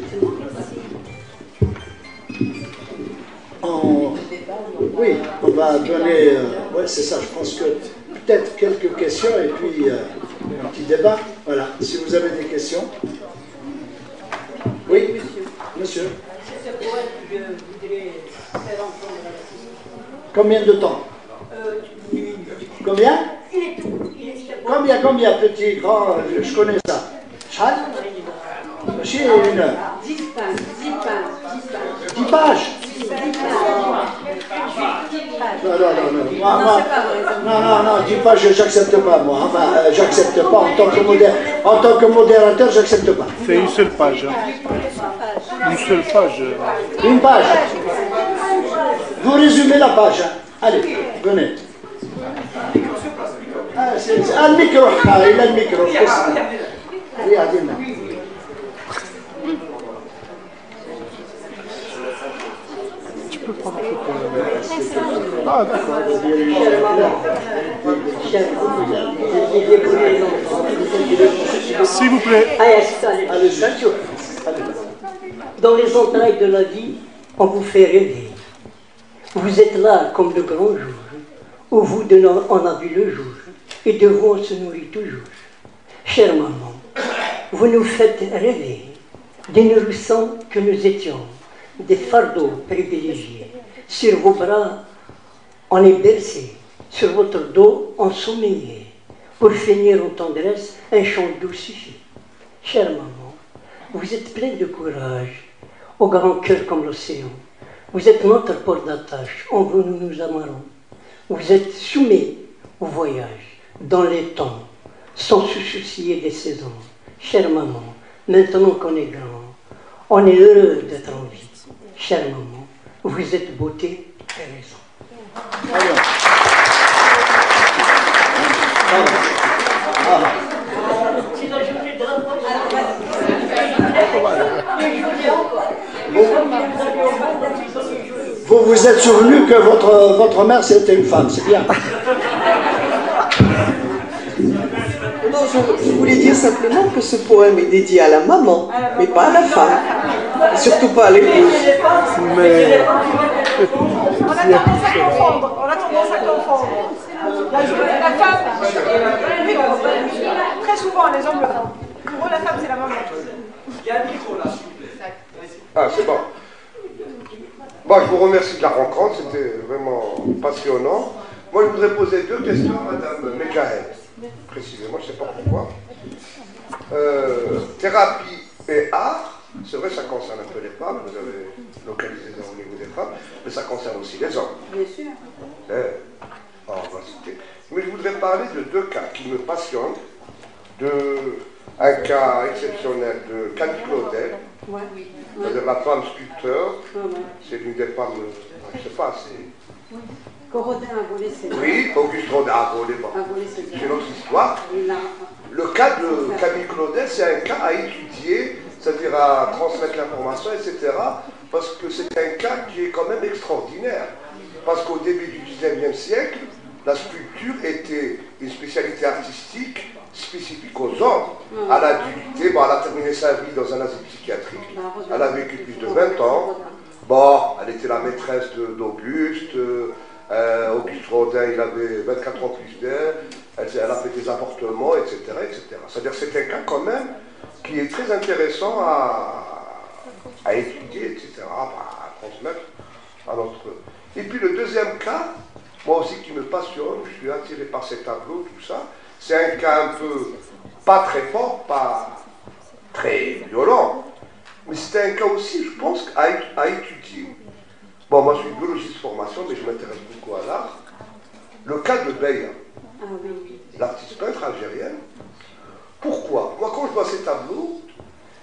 Speaker 4: Oui, on va donner... oui, c'est ça, je pense que peut-être quelques questions et puis un petit débat. Voilà, si vous avez des questions. Oui, monsieur. Combien de temps? Combien? Combien, petit, grand, je connais ça. Chal? Chez une heure.
Speaker 5: 10 pages.
Speaker 4: 10 pages? Non, 10 pages, j'accepte pas, moi. Enfin, j'accepte pas en tant que modérateur, j'accepte pas.
Speaker 8: C'est une seule page. Une seule page.
Speaker 4: Une page. Vous résumez la page. Allez, venez. Le micro, il a le micro. Regardez-moi.
Speaker 8: Tu peux prendre un peu. Ah, d'accord. S'il vous plaît.
Speaker 9: Dans les entrailles de la vie, on vous fait rêver. Vous êtes là comme le grand jour. Au bout de nous, on a vu le jour. Et de vous, on se nourrit toujours. Chère maman, vous nous faites rêver des nourrissons que nous étions, des fardeaux privilégiés. Sur vos bras, on est bercé. Sur votre dos, on sommeillait. Pour finir en tendresse, un chant doux suffit. Chère maman, vous êtes pleine de courage, au grand cœur comme l'océan. Vous êtes notre port d'attache, en vous nous nous amarrons. Vous êtes soumis au voyage, dans les temps, sans se soucier des saisons. Chère maman, maintenant qu'on est grand, on est heureux d'être en vie. Chère maman, vous êtes beauté et raison.
Speaker 4: Vous vous êtes souvenu que votre mère c'était une femme, c'est bien.
Speaker 6: Non, je voulais dire simplement que ce poème est dédié à la maman, mais pas à la femme. Et surtout pas à l'épouse.
Speaker 8: Mais...
Speaker 10: On a tendance à confondre. La femme, très souvent les hommes le font. Pour eux, la femme c'est la maman.
Speaker 11: Ah, c'est bon. Bon, je vous remercie de la rencontre, c'était vraiment passionnant. Moi, je voudrais poser 2 questions à Madame Medjahed, précisément, je ne sais pas pourquoi. Thérapie et art, c'est vrai, ça concerne un peu les femmes, vous avez localisé ça au niveau des femmes, mais ça concerne aussi les hommes.
Speaker 5: Bien sûr.
Speaker 11: On va citer. Mais je voudrais parler de 2 cas qui me passionnent. Un cas exceptionnel de Camille Claudel, c'est-à-dire la femme sculpteur. C'est l'une des femmes, je ne sais pas, c'est...
Speaker 5: Rodin a volé ses œuvres.
Speaker 11: Oui, Auguste Rodin a volé, bon. C'est notre histoire. Le cas de Camille Claudel, c'est un cas à étudier, c'est-à-dire à transmettre l'information, etc. Parce que c'est un cas qui est quand même extraordinaire. Parce qu'au début du 19e siècle, la sculpture était une spécialité artistique spécifique aux hommes. À l'adulte, bon, elle a terminé sa vie dans un asile psychiatrique. Elle a vécu plus de 20 ans. Bon, elle était la maîtresse d'Auguste. Auguste Rodin, il avait 24 ans plus d'elle. Elle a fait des avortements, etc. etc. C'est-à-dire que c'est un cas quand même qui est très intéressant à étudier, etc., à transmettre à notre... Et puis le deuxième cas, moi aussi qui me passionne, je suis attiré par ces tableaux, tout ça, c'est un cas un peu, pas très fort, pas très violent, mais c'est un cas aussi, je pense, à étudier. Bon, moi je suis biologiste de formation, mais je m'intéresse beaucoup à l'art. Le cas de Beya, l'artiste peintre algérienne. Pourquoi? Moi quand je vois ces tableaux,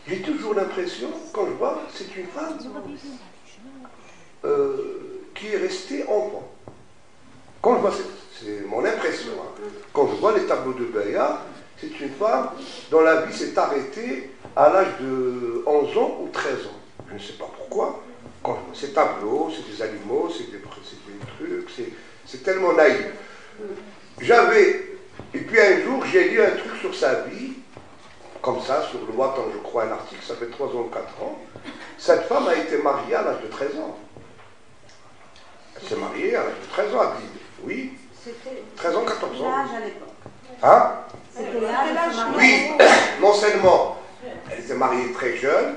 Speaker 11: j'ai toujours l'impression, quand je vois, c'est une femme qui est restée enfant. Quand je vois, c'est mon impression, hein. Quand je vois les tableaux de Beya, c'est une femme dont la vie s'est arrêtée à l'âge de 11 ans ou 13 ans. Je ne sais pas pourquoi. Quand je vois ces tableaux, c'est des animaux, c'est des trucs, c'est tellement naïf. Et puis un jour, j'ai lu un truc sur sa vie, comme ça, sur le Watan, je crois, un article, ça fait 3 ans ou 4 ans. Cette femme a été mariée à l'âge de 13 ans. Elle s'est mariée à l'âge de 13 ans à Bide. Oui, 13 ans, 14 ans.
Speaker 5: L'âge à l'époque.
Speaker 11: Hein?
Speaker 5: C'était l'âge.
Speaker 11: Oui, non seulement elle était mariée très jeune,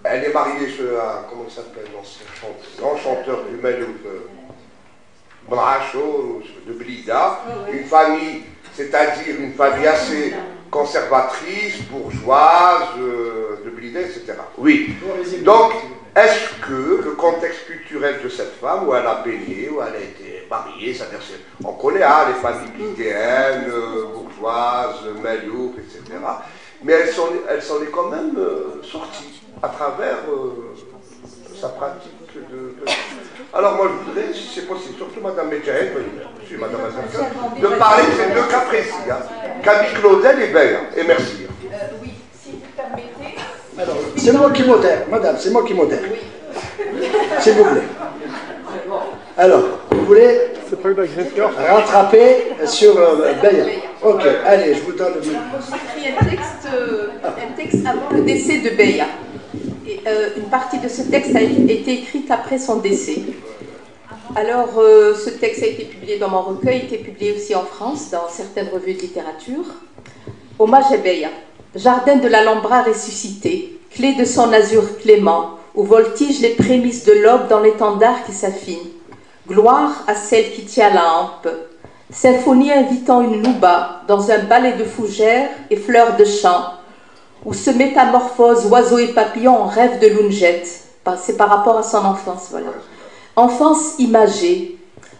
Speaker 11: elle est mariée à, comment il s'appelle, grand chanteur du Melouf, Bracho, de Blida, une famille, c'est-à-dire une famille assez conservatrice, bourgeoise, de Blida, etc. Oui. Donc, est-ce que le contexte culturel de cette femme, où elle a baigné, où elle a été mariée, c'est-à-dire, on connaît les familles blidéennes, bourgeoises, Melouf, etc. Mais elle s'en est quand même sortie à travers sa pratique de... Alors moi je voudrais, si c'est possible, surtout Madame Medjahed, Madame Azarkan, de parler de ces 2 cas précis, hein. Camille Claudel et Beya, et merci.
Speaker 7: Oui, si vous permettez...
Speaker 4: Alors, c'est moi qui modère, madame, c'est moi qui modère. Oui. S'il vous plaît. Alors, vous voulez rattraper sur Beya. Ok, allez, je vous donne le mot.
Speaker 7: J'ai écrit un texte avant le décès de Beya. Et une partie de ce texte a été écrite après son décès. Alors, ce texte a été publié dans mon recueil, a été publié aussi en France, dans certaines revues de littérature. Hommage à Beya. Jardin de l'Alhambra ressuscité, clé de son azur clément, où voltigent les prémices de l'aube dans l'étendard qui s'affine. Gloire à celle qui tient la hampe. Symphonie invitant une louba dans un ballet de fougères et fleurs de champ, où se métamorphosent oiseaux et papillons en rêve de lungette. C'est par rapport à son enfance, voilà. Enfance imagée,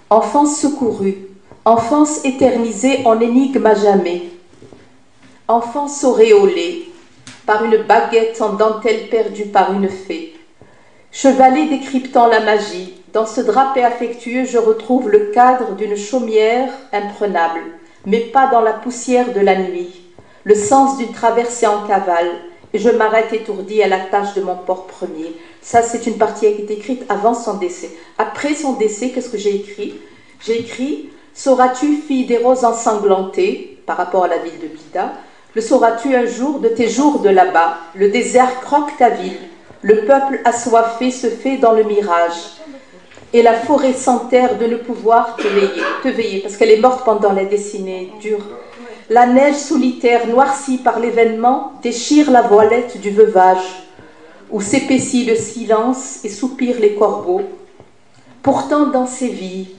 Speaker 7: enfance secourue, enfance éternisée en énigme à jamais, enfance auréolée par une baguette en dentelle perdue par une fée, chevalet décryptant la magie. Dans ce drapé affectueux, je retrouve le cadre d'une chaumière imprenable, mais pas dans la poussière de la nuit, le sens d'une traversée en cavale, et je m'arrête étourdie à la tâche de mon port premier. Ça, c'est une partie qui est écrite avant son décès. Après son décès, qu'est-ce que j'ai écrit? J'ai écrit « Sauras-tu, fille des roses ensanglantées » par rapport à la ville de Blida. « Le sauras-tu un jour de tes jours de là-bas? Le désert croque ta ville. Le peuple assoiffé se fait dans le mirage. Et la forêt s'enterre de ne pouvoir te veiller, parce qu'elle est morte pendant la dessinée dure. La neige solitaire, noircie par l'événement, déchire la voilette du veuvage, où s'épaissit le silence et soupirent les corbeaux. Pourtant dans ces vies,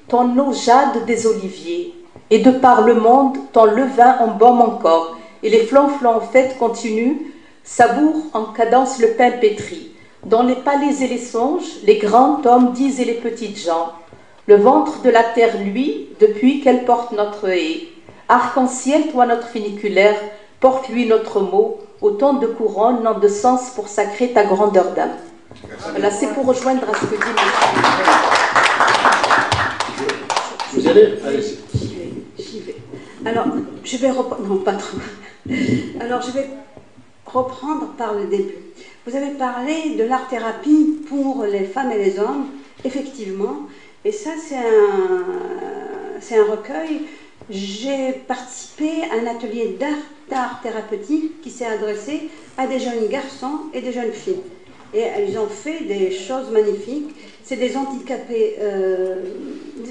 Speaker 7: ton eau jade des oliviers, et de par le monde, ton levain embaume encore, et les flonflons en fête continuent, savourent en cadence le pain pétri. Dans les palais et les songes, les grands hommes disent et les petites gens. Le ventre de la terre, lui, depuis qu'elle porte notre haie. Arc-en-ciel, toi notre funiculaire, porte-lui notre mot, autant de couronnes, non de sens pour sacrer ta grandeur d'âme. Voilà, c'est pour rejoindre à ce que dit
Speaker 4: Vous allez? Allez-y.
Speaker 5: J'y vais. Alors, je vais reprendre... Non, pas trop. Alors, je vais reprendre par le début. Vous avez parlé de l'art-thérapie pour les femmes et les hommes, effectivement, et ça c'est un recueil. J'ai participé à un atelier d'art thérapeutique qui s'est adressé à des jeunes garçons et des jeunes filles. Et ils ont fait des choses magnifiques. C'est des handicapés,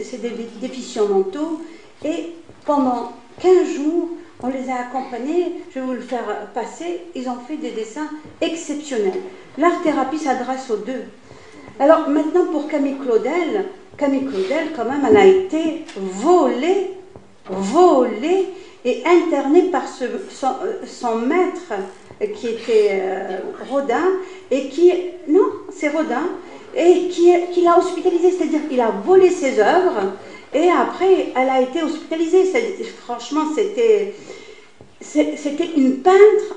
Speaker 5: c'est des déficients mentaux, et pendant 15 jours, on les a accompagnés, je vais vous le faire passer, ils ont fait des dessins exceptionnels. L'art-thérapie s'adresse aux deux. Alors maintenant pour Camille Claudel quand même, elle a été volée et internée par son maître qui était Rodin, et qui, non, c'est Rodin, et qui l'a hospitalisée, c'est-à-dire qu'il a volé ses œuvres. Et après, elle a été hospitalisée. Franchement, c'était une peintre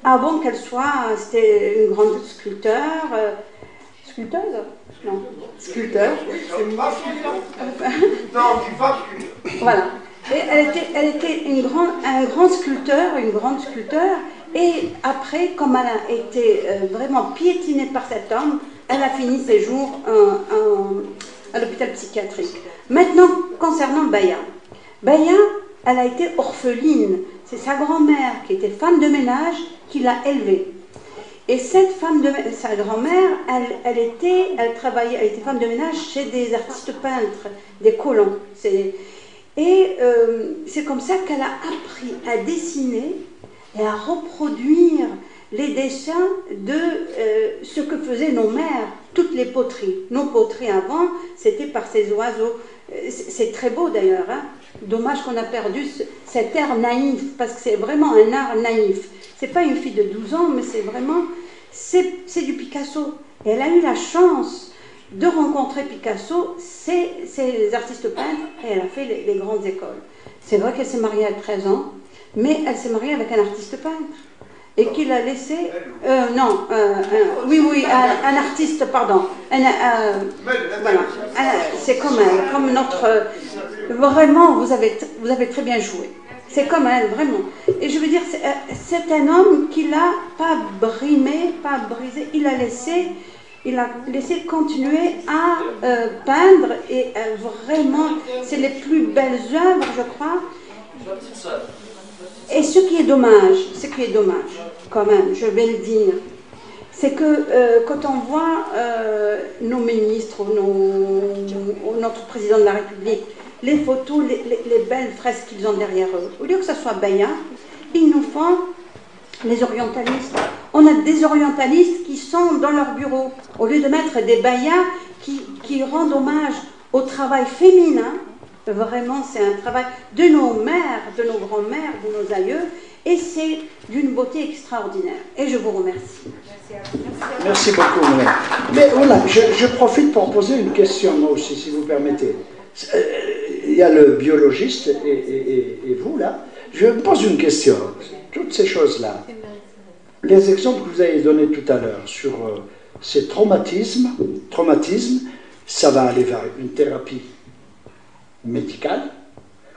Speaker 5: avant qu'elle soit... C'était une grande sculpteuse. Voilà. Et elle était un grand sculpteur, une grande sculpteur. Et après, comme elle a été vraiment piétinée par cet homme, elle a fini ses jours à l'hôpital psychiatrique. Maintenant, concernant Baya, elle a été orpheline. C'est sa grand-mère, qui était femme de ménage, qui l'a élevée. Et sa grand-mère, elle était femme de ménage chez des artistes peintres, des colons. Et c'est comme ça qu'elle a appris à dessiner et à reproduire les dessins de ce que faisaient nos mères, toutes les poteries. Nos poteries avant, c'était par ces oiseaux. C'est très beau d'ailleurs, hein. Dommage qu'on a perdu cet air naïf, parce que c'est vraiment un art naïf. C'est pas une fille de 12 ans, mais c'est vraiment, c'est du Picasso. Et elle a eu la chance de rencontrer Picasso, ces artistes peintres, et elle a fait les grandes écoles. C'est vrai qu'elle s'est mariée à 13 ans, mais elle s'est mariée avec un artiste peintre. Et qu'il a laissé... un artiste, pardon. Voilà. C'est comme elle, comme notre... Vraiment, vous avez très bien joué. C'est comme elle, vraiment. Et je veux dire, c'est un homme qui l'a pas brimé, pas brisé. Il a laissé continuer à peindre, et vraiment, c'est les plus belles œuvres, je crois. Et ce qui est dommage, quand même, je vais le dire, c'est que quand on voit nos ministres, ou notre président de la République, les photos, les belles fresques qu'ils ont derrière eux, au lieu que ce soit Baya, ils nous font les orientalistes. On a des orientalistes qui sont dans leur bureau, au lieu de mettre des Bayas qui rendent hommage au travail féminin. Vraiment, c'est un travail de nos mères, de nos grands-mères, de nos aïeux, Et c'est d'une beauté extraordinaire. Et je vous remercie.
Speaker 4: Merci beaucoup, madame. Mais voilà, je profite pour poser une question, moi aussi, si vous permettez. Il y a le biologiste et vous, là. Je me pose une question. Toutes ces choses-là, les exemples que vous avez donnés tout à l'heure sur ces traumatismes, ça va aller vers une thérapie médicale,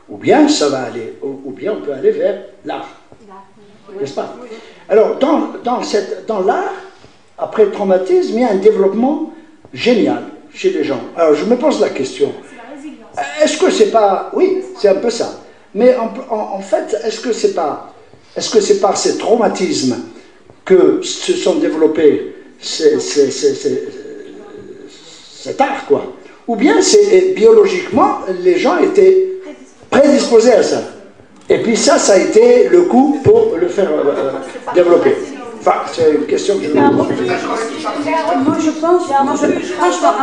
Speaker 4: ou bien ça va aller, ou bien on peut aller vers l'art, n'est-ce pas? Alors, dans l'art, après le traumatisme, il y a un développement génial chez les gens. Alors, je me pose la question, est-ce que c'est pas... Oui, c'est un peu ça. Mais en fait, est-ce que c'est par ces traumatismes que se sont développés cet art, quoi? Ou bien c'est biologiquement, les gens étaient prédisposés à ça. Et puis ça a été le coup pour le faire développer. Enfin, c'est une question que je me pose.
Speaker 5: Moi, je pense, franchement,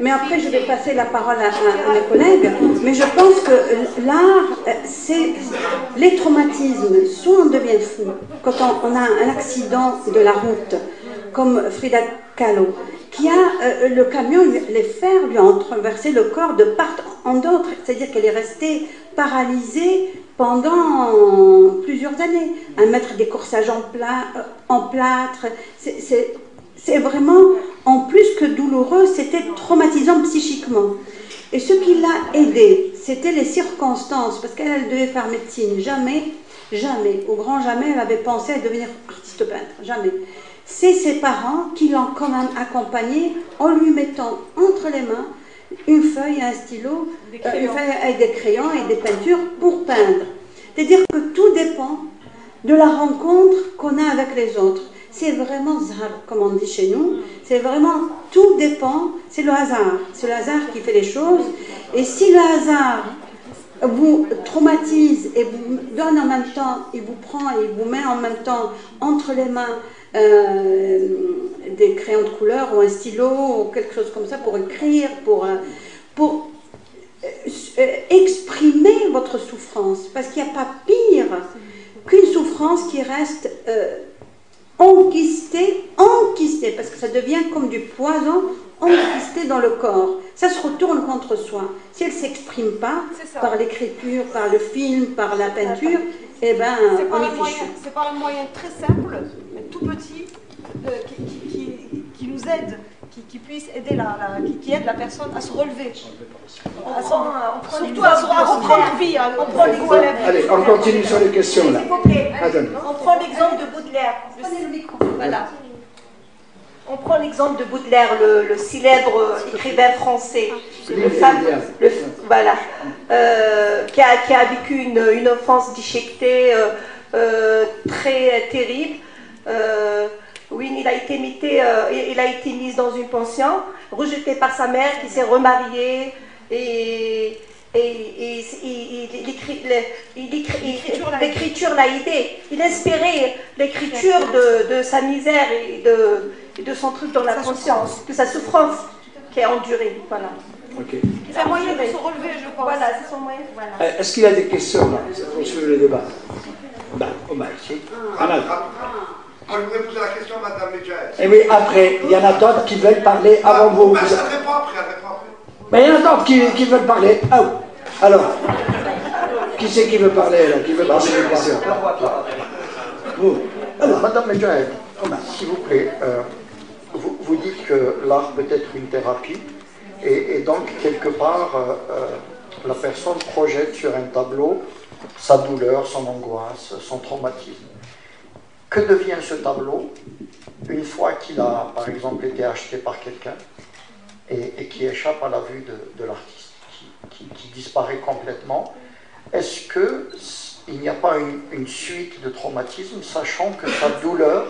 Speaker 5: mais après je vais passer la parole à mes collègues, mais je pense que l'art, c'est les traumatismes. Soit on devient fou quand on a un accident de la route, comme Frida Kahlo, qui a le camion, les fers lui ont traversé le corps de part en d'autre, c'est-à-dire qu'elle est restée paralysée pendant plusieurs années, à mettre des corsages en plâtre. C'est vraiment, en plus que douloureux, c'était traumatisant psychiquement. Et ce qui l'a aidée, c'était les circonstances, parce qu'elle devait faire médecine. Jamais, au grand jamais, elle avait pensé à devenir artiste peintre, jamais. C'est ses parents qui l'ont quand même accompagnée en lui mettant entre les mains une feuille et un stylo, une feuille avec des crayons et des peintures pour peindre. C'est-à-dire que tout dépend de la rencontre qu'on a avec les autres. C'est vraiment zahar, comme on dit chez nous. C'est vraiment, tout dépend, c'est le hasard. C'est le hasard qui fait les choses. Et si le hasard vous traumatise et vous donne en même temps, il vous prend et il vous met en même temps entre les mains des crayons de couleur ou un stylo ou quelque chose comme ça pour écrire, pour exprimer votre souffrance. Parce qu'il n'y a pas pire qu'une souffrance qui reste enquistée, parce que ça devient comme du poison enquisté dans le corps. Ça se retourne contre soi. Si elle ne s'exprime pas par l'écriture, par le film, par la peinture, eh ben, on est fichu.
Speaker 10: C'est par un moyen très simple, mais tout petit, qui nous aide, qui puisse aider qui aide la personne à se relever. Surtout à reprendre vie, à reprendre l'exemple.
Speaker 4: Allez, on continue sur les questions là.
Speaker 12: S'il vous plaît, on prend l'exemple de Baudelaire. Voilà. On prend l'exemple de Baudelaire, le célèbre écrivain français, voilà, qui a vécu une enfance déchiquetée très terrible. Oui, il a été mis dans une pension, rejeté par sa mère, qui s'est remariée et l'écriture l'a aidé. Il inspirait l'écriture de sa misère et de son truc dans la conscience, de sa souffrance qui a enduré. Voilà.
Speaker 4: Okay.
Speaker 10: C'est un moyen de se relever, je pense.
Speaker 12: Voilà, c'est son moyen. Voilà.
Speaker 4: Est-ce qu'il y a des questions là pour suivre le débat? Si.
Speaker 11: Je voudrais poser la question à Mme Medjahed.
Speaker 4: Et oui, après, il y en a d'autres qui veulent parler avant vous.
Speaker 11: Elle répond après.
Speaker 4: Mais il y en a d'autres qui veulent parler. Ah, alors, qui c'est qui veut parler là? Qui veut poser des questions? Vous.
Speaker 13: Alors, Mme Medjahed, s'il vous plaît, vous dites que l'art peut être une thérapie, et donc, quelque part, la personne projette sur un tableau sa douleur, son angoisse, son traumatisme. Que devient ce tableau une fois qu'il a, par exemple, été acheté par quelqu'un et qui échappe à la vue de l'artiste, qui disparaît complètement? Est-ce qu'il n'y a pas une suite de traumatisme, sachant que sa douleur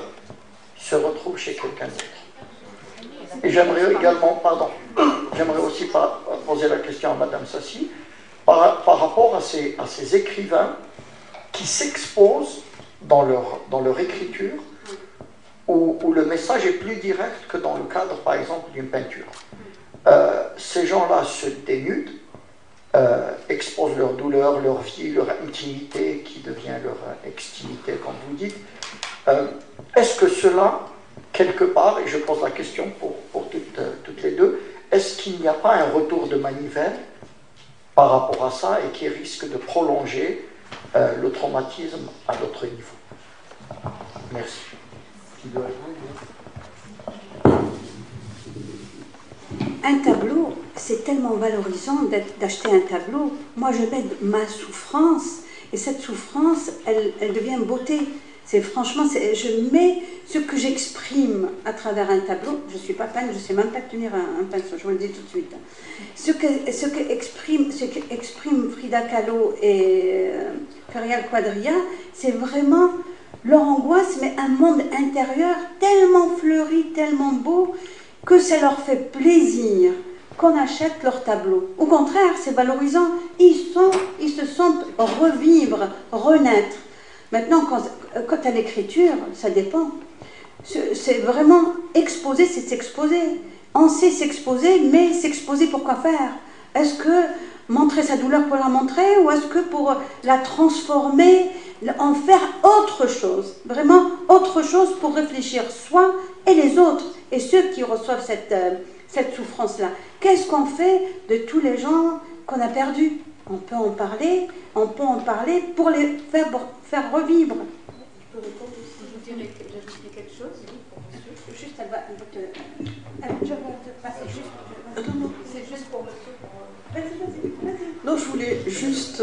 Speaker 13: se retrouve chez quelqu'un d'autre? Et j'aimerais également, j'aimerais aussi poser la question à Mme Sassi, par rapport à ces écrivains qui s'exposent dans leur écriture, où le message est plus direct que dans le cadre, par exemple, d'une peinture. Ces gens-là se dénudent, exposent leur douleur, leur vie, leur intimité, qui devient leur extimité, comme vous dites. Est-ce que cela, quelque part, et je pose la question pour toutes les deux, est-ce qu'il n'y a pas un retour de manivelle par rapport à ça et qui risque de prolonger le traumatisme à d'autres niveaux? Merci. Qui doit jouer?
Speaker 5: Un tableau, c'est tellement valorisant d'acheter un tableau. Moi, je mets ma souffrance, et cette souffrance, elle devient beauté. Franchement, je mets ce que j'exprime à travers un tableau. Je ne suis pas peintre, je ne sais même pas tenir un pinceau, je vous le dis tout de suite. Ce qu'exprime Frida Kahlo et Ferial Quadrilla, c'est vraiment leur angoisse, mais un monde intérieur tellement fleuri, tellement beau, que ça leur fait plaisir qu'on achète leur tableau. Au contraire, c'est valorisant. Ils se sentent revivre, renaître. Maintenant, quant à l'écriture, ça dépend. C'est vraiment exposer, c'est s'exposer. On sait s'exposer, mais s'exposer pour quoi faire? Est-ce que montrer sa douleur pour la montrer, ou est-ce que pour la transformer, en faire autre chose? Vraiment autre chose pour réfléchir soi et les autres, et ceux qui reçoivent cette souffrance-là. Qu'est-ce qu'on fait de tous les gens qu'on a perdus? On peut en parler pour les faire revivre. Je peux répondre si je dirais quelque chose, oui, pour monsieur. Juste, elle va te passer juste. Non, c'est juste pour monsieur. Vas-y.
Speaker 6: Non, je voulais juste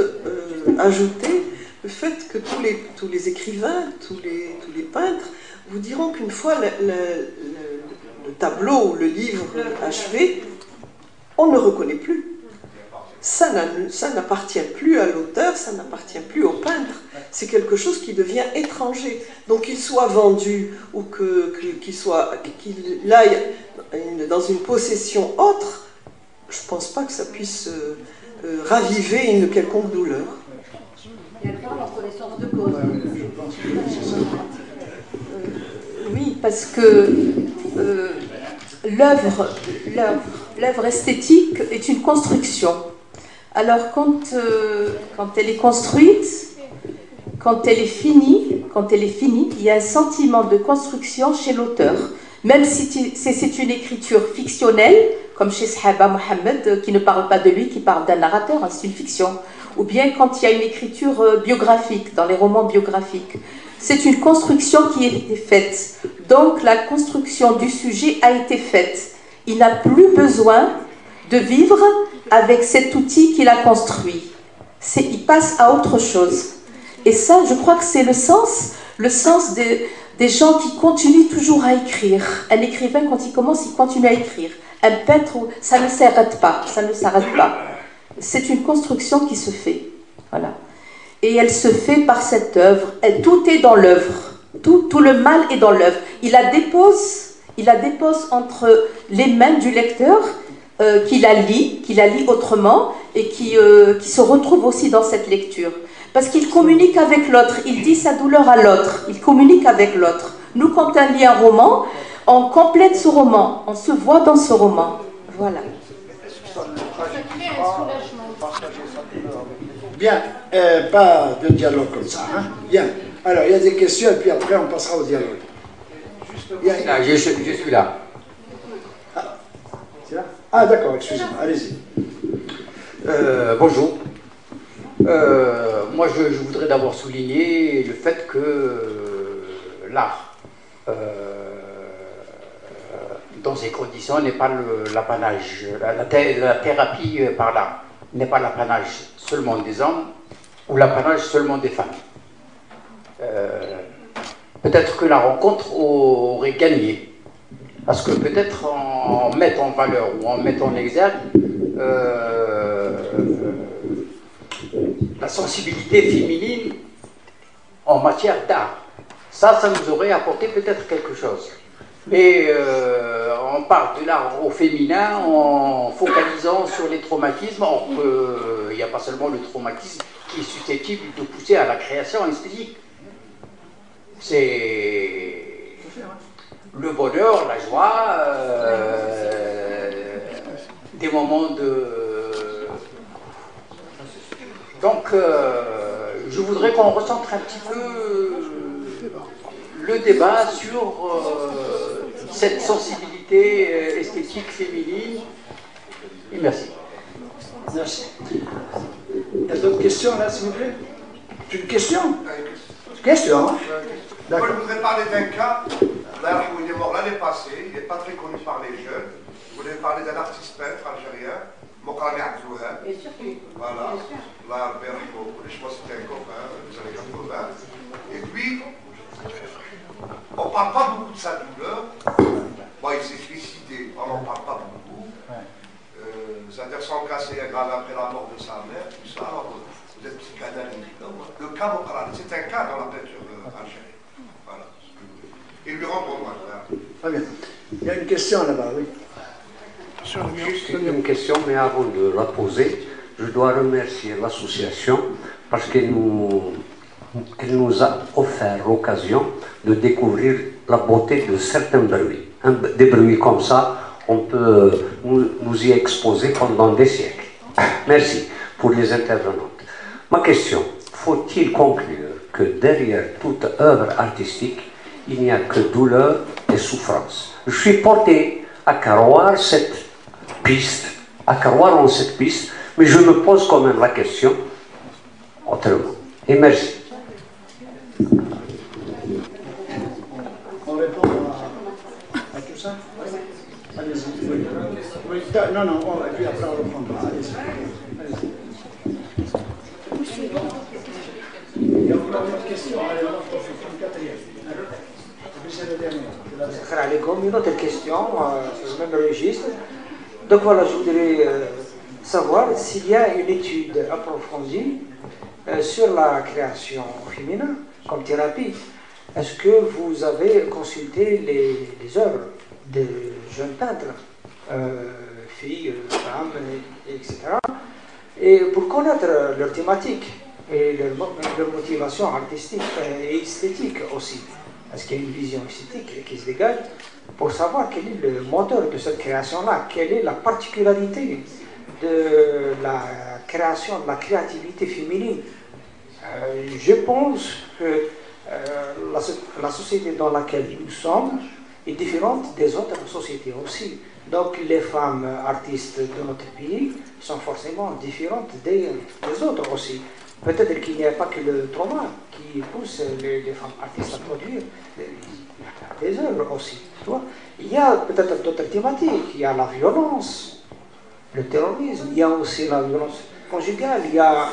Speaker 6: ajouter le fait que tous les écrivains, tous les peintres vous diront qu'une fois le tableau ou le livre achevé, on ne reconnaît plus. Ça n'appartient plus à l'auteur, ça n'appartient plus au peintre. C'est quelque chose qui devient étranger. Donc qu'il soit vendu ou qu'il aille dans une possession autre, je ne pense pas que ça puisse raviver une quelconque douleur.
Speaker 7: Il y a le entre les sources de cause. Oui, parce que l'œuvre esthétique est une construction. Alors quand elle est construite, quand elle est finie, il y a un sentiment de construction chez l'auteur. Même si c'est une écriture fictionnelle, comme chez Sahaba Mohammed, qui ne parle pas de lui, qui parle d'un narrateur, hein, c'est une fiction. Ou bien quand il y a une écriture biographique, dans les romans biographiques. C'est une construction qui a été faite. Donc la construction du sujet a été faite. Il n'a plus besoin de vivre avec cet outil qu'il a construit. Il passe à autre chose. Et ça, je crois que c'est le sens des gens qui continuent toujours à écrire. Un écrivain, quand il commence, il continue à écrire. Un peintre, ça ne s'arrête pas. C'est une construction qui se fait. Voilà. Et elle se fait par cette œuvre. Tout est dans l'œuvre. Tout le mal est dans l'œuvre. Il la dépose entre les mains du lecteur, qui la lit autrement, et qui se retrouve aussi dans cette lecture. Parce qu'il communique avec l'autre, il dit sa douleur à l'autre, il communique avec l'autre. Nous, quand on lit un roman, on complète ce roman, on se voit dans ce roman. Voilà.
Speaker 4: Bien, pas de dialogue comme ça. Hein? Bien. Alors, il y a des questions et puis après on passera au dialogue.
Speaker 14: Je suis là.
Speaker 4: Ah d'accord, excusez-moi, allez-y.
Speaker 14: Bonjour. Moi, je voudrais d'abord souligner le fait que l'art, dans ces conditions, n'est pas l'apanage. La thérapie par l'art n'est pas l'apanage seulement des hommes ou l'apanage seulement des femmes. Peut-être que la rencontre aurait gagné. Parce que peut-être en mettant en valeur ou en mettant en exergue la sensibilité féminine en matière d'art. Ça nous aurait apporté peut-être quelque chose. Mais on parle de l'art au féminin en focalisant sur les traumatismes, or qu'il n'y a pas seulement le traumatisme qui est susceptible de pousser à la création esthétique. C'est le bonheur, la joie, des moments Donc, je voudrais qu'on recentre un petit peu le débat sur cette sensibilité esthétique féminine. Et merci.
Speaker 4: Merci. Il y a d'autres questions là, s'il vous plaît? C'est une question? Question, hein?
Speaker 11: Moi, je voudrais parler d'un cas. Là, où il est mort l'année passée, il n'est pas très connu par les jeunes. Je voulais parler d'un artiste peintre algérien, Mokrami Abdouhab. Voilà. Là, je pense que c'était un copain des années 80. Et puis, on ne parle pas beaucoup de sa douleur. Bon, il s'est suicidé, on n'en parle pas beaucoup. C'est-à-dire son cas s'est aggravé après la mort de sa mère, tout ça. Alors, vous êtes psychanalyste, non? Le cas Mokrami, c'est un cas dans la peinture algérienne. Voilà. Et lui rendre hommage.
Speaker 4: Très bien. Il y a une question là-bas, oui.
Speaker 15: Juste une question, mais avant de la poser, je dois remercier l'association parce qu'elle nous a offert l'occasion de découvrir la beauté de certains bruits. Des bruits comme ça, on peut nous y exposer pendant des siècles. Merci pour les intervenantes. Ma question, faut-il conclure que derrière toute œuvre artistique, il n'y a que douleur et souffrance? Je suis porté à croire cette piste, en cette piste, mais je me pose quand même la question autrement. Et merci.
Speaker 4: On répond à tout ça? Allez-y. Oui. Non, et puis après on reprendra. Allez-y. Il y a encore une autre question. Allez, on va faire une quatrième.
Speaker 16: Une autre question, sur le même registre. Donc voilà, je voudrais savoir s'il y a une étude approfondie sur la création féminine comme thérapie. Est-ce que vous avez consulté les œuvres de jeunes peintres, filles, femmes, etc. et pour connaître leur thématique et leur motivation artistique et esthétique aussi? Est-ce qu'il y a une vision esthétique qui se dégage pour savoir quel est le moteur de cette création-là, quelle est la particularité de la création, de la créativité féminine? Je pense que la société dans laquelle nous sommes est différente des autres sociétés aussi. Donc les femmes artistes de notre pays sont forcément différentes des autres aussi. Peut-être qu'il n'y a pas que le trauma qui pousse les femmes artistes à produire des œuvres aussi. Tu vois? Il y a peut-être d'autres thématiques. Il y a la violence, le terrorisme, il y a aussi la violence conjugale. Il y a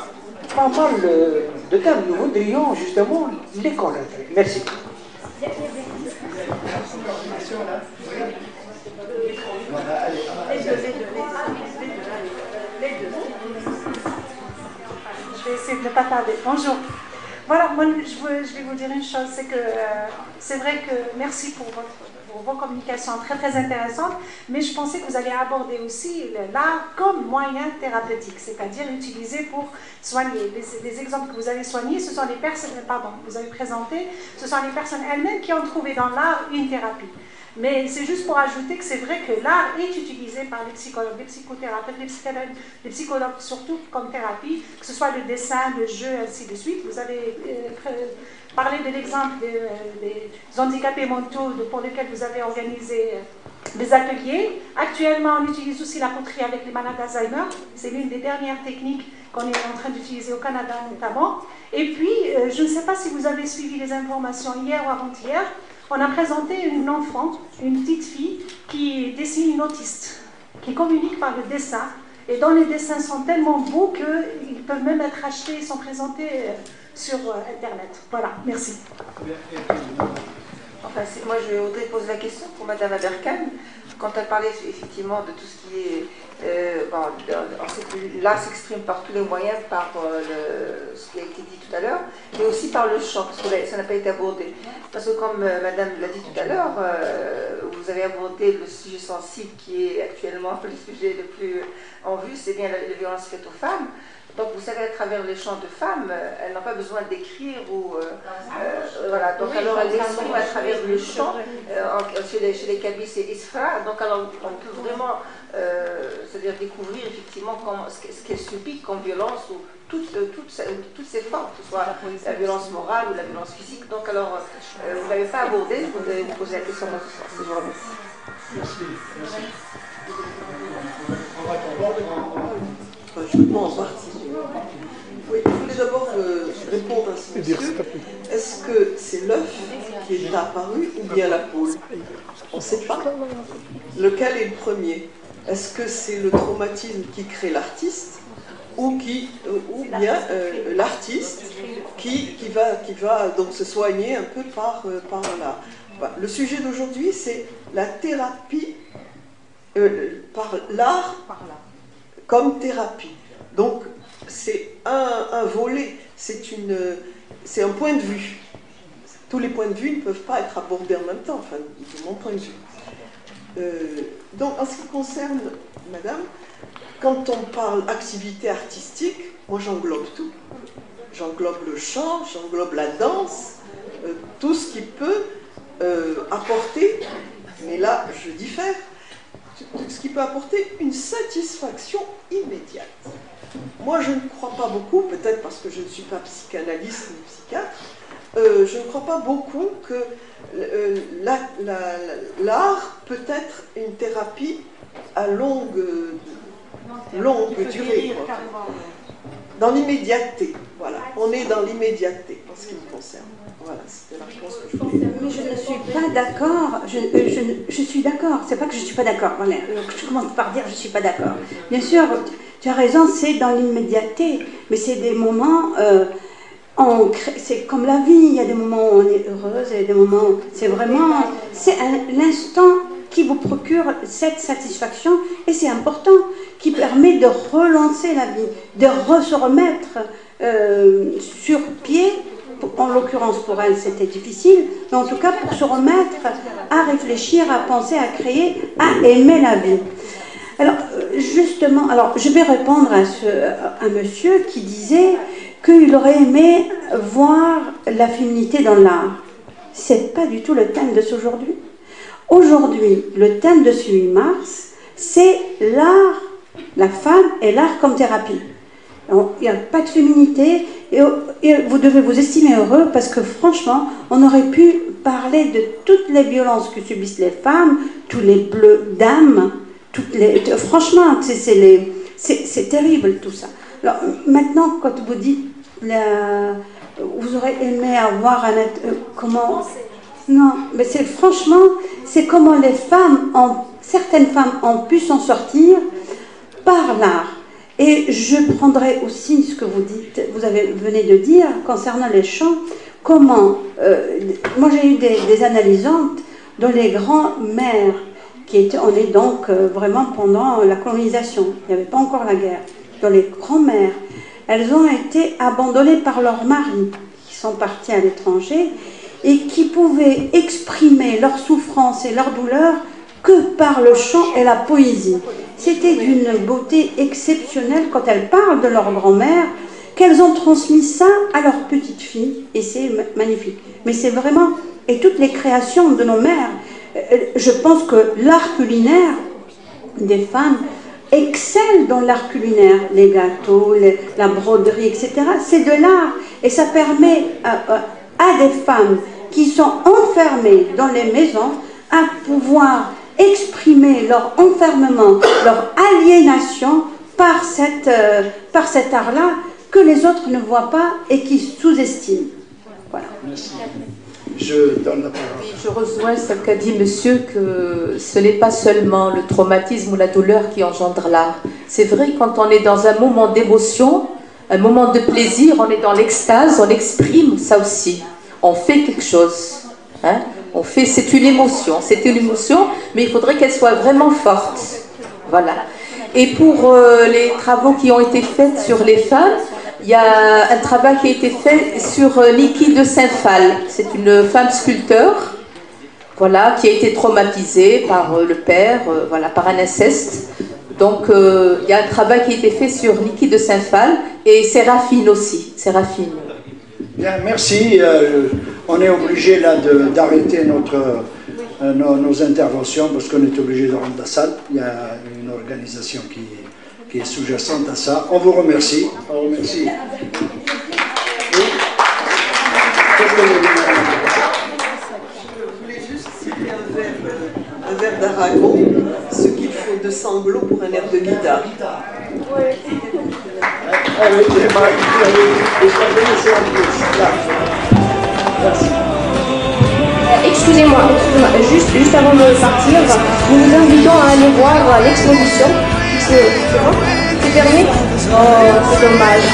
Speaker 16: pas mal de thèmes. Nous voudrions justement les connaître. Merci.
Speaker 10: Je vais essayer de ne pas tarder. Bonjour. Voilà, moi je vais vous dire une chose, c'est que c'est vrai que merci pour vos communications très intéressantes, mais je pensais que vous alliez aborder aussi l'art comme moyen thérapeutique, c'est-à-dire utilisé pour soigner. Les exemples que vous avez soignés, ce sont les personnes, vous avez présenté, ce sont les personnes elles-mêmes qui ont trouvé dans l'art une thérapie. Mais c'est juste pour ajouter que c'est vrai que l'art est utilisé par les psychologues, les psychothérapeutes, les psychologues surtout comme thérapie, que ce soit le dessin, le jeu, ainsi de suite. Vous avez parlé de l'exemple des handicapés mentaux pour lesquels vous avez organisé des ateliers. Actuellement, on utilise aussi la poterie avec les malades d'Alzheimer. C'est l'une des dernières techniques qu'on est en train d'utiliser au Canada notamment. Et puis, je ne sais pas si vous avez suivi les informations hier ou avant-hier, on a présenté une enfant, une petite fille, qui dessine une autiste, qui communique par le dessin, et dont les dessins sont tellement beaux qu'ils peuvent même être achetés, ils sont présentés sur Internet. Voilà, merci.
Speaker 17: Enfin, moi, je voudrais poser la question pour Madame Aberkan. Quand elle parlait effectivement de tout ce qui est... l'art s'exprime par tous les moyens, par ce qui a été dit tout à l'heure, mais aussi par le chant, parce que ça n'a pas été abordé. Parce que comme Madame l'a dit tout à l'heure, vous avez abordé le sujet sensible qui est actuellement le sujet le plus en vue, c'est bien la violence faite aux femmes. Donc vous savez, à travers les chants de femmes, elles n'ont pas besoin d'écrire ou voilà. Donc
Speaker 5: oui,
Speaker 17: alors elles expriment à travers le chant. Chez les Kabys c'est Isra. Donc alors on peut vraiment, c'est-à-dire découvrir effectivement ce qu'elle subit comme violence ou toutes ces formes, que ce soit la violence morale ou la violence physique. Donc alors vous ne l'avez pas abordé. Vous devez vous poser la question dans ce sens. Je vous remercie.
Speaker 6: Je réponds en partie. Oui, je voulais d'abord répondre à ce monsieur. Est-ce que c'est l'œuf qui est apparu ou bien la poule? On ne sait pas. Lequel est le premier? Est-ce que c'est le traumatisme qui crée l'artiste ou bien l'artiste qui va donc se soigner un peu par là. Voilà. Le sujet d'aujourd'hui, c'est la thérapie par l'art comme thérapie. Donc, c'est un volet, c'est un point de vue. Tous les points de vue ne peuvent pas être abordés en même temps, enfin, de mon point de vue. Donc, en ce qui concerne, madame, quand on parle activité artistique, moi j'englobe tout. J'englobe le chant, j'englobe la danse, tout ce qui peut apporter, mais là je diffère, ce qui peut apporter une satisfaction immédiate. Moi je ne crois pas beaucoup, peut-être parce que je ne suis pas psychanalyste ni psychiatre, je ne crois pas beaucoup que l'art peut être une thérapie à longue durée. Dans l'immédiateté, voilà. On est dans l'immédiateté en ce qui me concerne. Voilà, c'était la réponse que je voulais.
Speaker 5: Mais je ne suis pas d'accord. Je suis d'accord. C'est pas que je ne suis pas d'accord. Voilà. Je commence par dire je ne suis pas d'accord. Bien sûr, tu as raison, c'est dans l'immédiateté. Mais c'est des moments... c'est comme la vie. Il y a des moments où on est heureuse et des moments où c'est vraiment... C'est l'instant qui vous procure cette satisfaction et c'est important, qui permet de relancer la vie, de se remettre sur pied. En l'occurrence pour elle c'était difficile, mais en tout cas pour se remettre à réfléchir, à penser, à créer, à aimer la vie. Alors justement, je vais répondre à un monsieur qui disait qu'il aurait aimé voir la féminité dans l'art. C'est pas du tout le thème de ce aujourd'hui. Aujourd'hui, le thème de ce 8 mars, c'est l'art, la femme et l'art comme thérapie. Il n'y a pas de féminité et vous devez vous estimer heureux parce que franchement, on aurait pu parler de toutes les violences que subissent les femmes, tous les bleus d'âme, franchement, c'est terrible tout ça. Alors maintenant, quand vous dites, vous aurez aimé avoir comment... Non, mais franchement, c'est comment les femmes, certaines femmes ont pu s'en sortir par l'art. Et je prendrai aussi ce que vous dites, venez de dire, concernant les chants, comment, moi j'ai eu des analysantes dont les grands-mères, on est donc vraiment pendant la colonisation, il n'y avait pas encore la guerre, dont les grands-mères, elles ont été abandonnées par leurs maris, qui sont partis à l'étranger, et qui pouvaient exprimer leur souffrance et leur douleur que par le chant et la poésie. C'était d'une beauté exceptionnelle quand elles parlent de leur grand-mère, qu'elles ont transmis ça à leur petite fille, et c'est magnifique. Mais c'est vraiment, et toutes les créations de nos mères, je pense que l'art culinaire des femmes excelle dans l'art culinaire, les gâteaux, la broderie, etc. C'est de l'art, et ça permet à des femmes qui sont enfermées dans les maisons à pouvoir exprimer leur enfermement, leur aliénation par cet art-là que les autres ne voient pas et qui sous-estiment. Voilà.
Speaker 4: Merci. Je donne la parole.
Speaker 7: Oui, je rejoins ce qu'a dit monsieur, que ce n'est pas seulement le traumatisme ou la douleur qui engendre l'art. C'est vrai, quand on est dans un moment d'émotion, un moment de plaisir, on est dans l'extase, on exprime ça aussi. On fait quelque chose. Hein? C'est une émotion, mais il faudrait qu'elle soit vraiment forte. Voilà. Et pour les travaux qui ont été faits sur les femmes, il y a un travail qui a été fait sur Niki de Saint-Phal. C'est une femme sculpteur, voilà, qui a été traumatisée par le père, voilà, par un inceste. Donc il y a un travail qui a été fait sur Liquide de Saint-Phal et Séraphine aussi. Séraphine.
Speaker 4: Bien, merci. On est obligé là d'arrêter nos interventions parce qu'on est obligé de rendre la salle. Il y a une organisation qui est sous-jacente à ça. On vous remercie. On remercie.
Speaker 6: Je voulais juste citer un vers d'Aragon, ce qu'il faut de sanglots pour un air de guitare.
Speaker 12: Excusez-moi, juste avant de partir, nous vous invitons à aller voir l'exposition. C'est bon? C'est terminé? Oh, c'est dommage.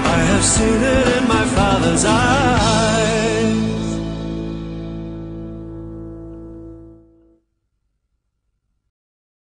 Speaker 1: I have seen it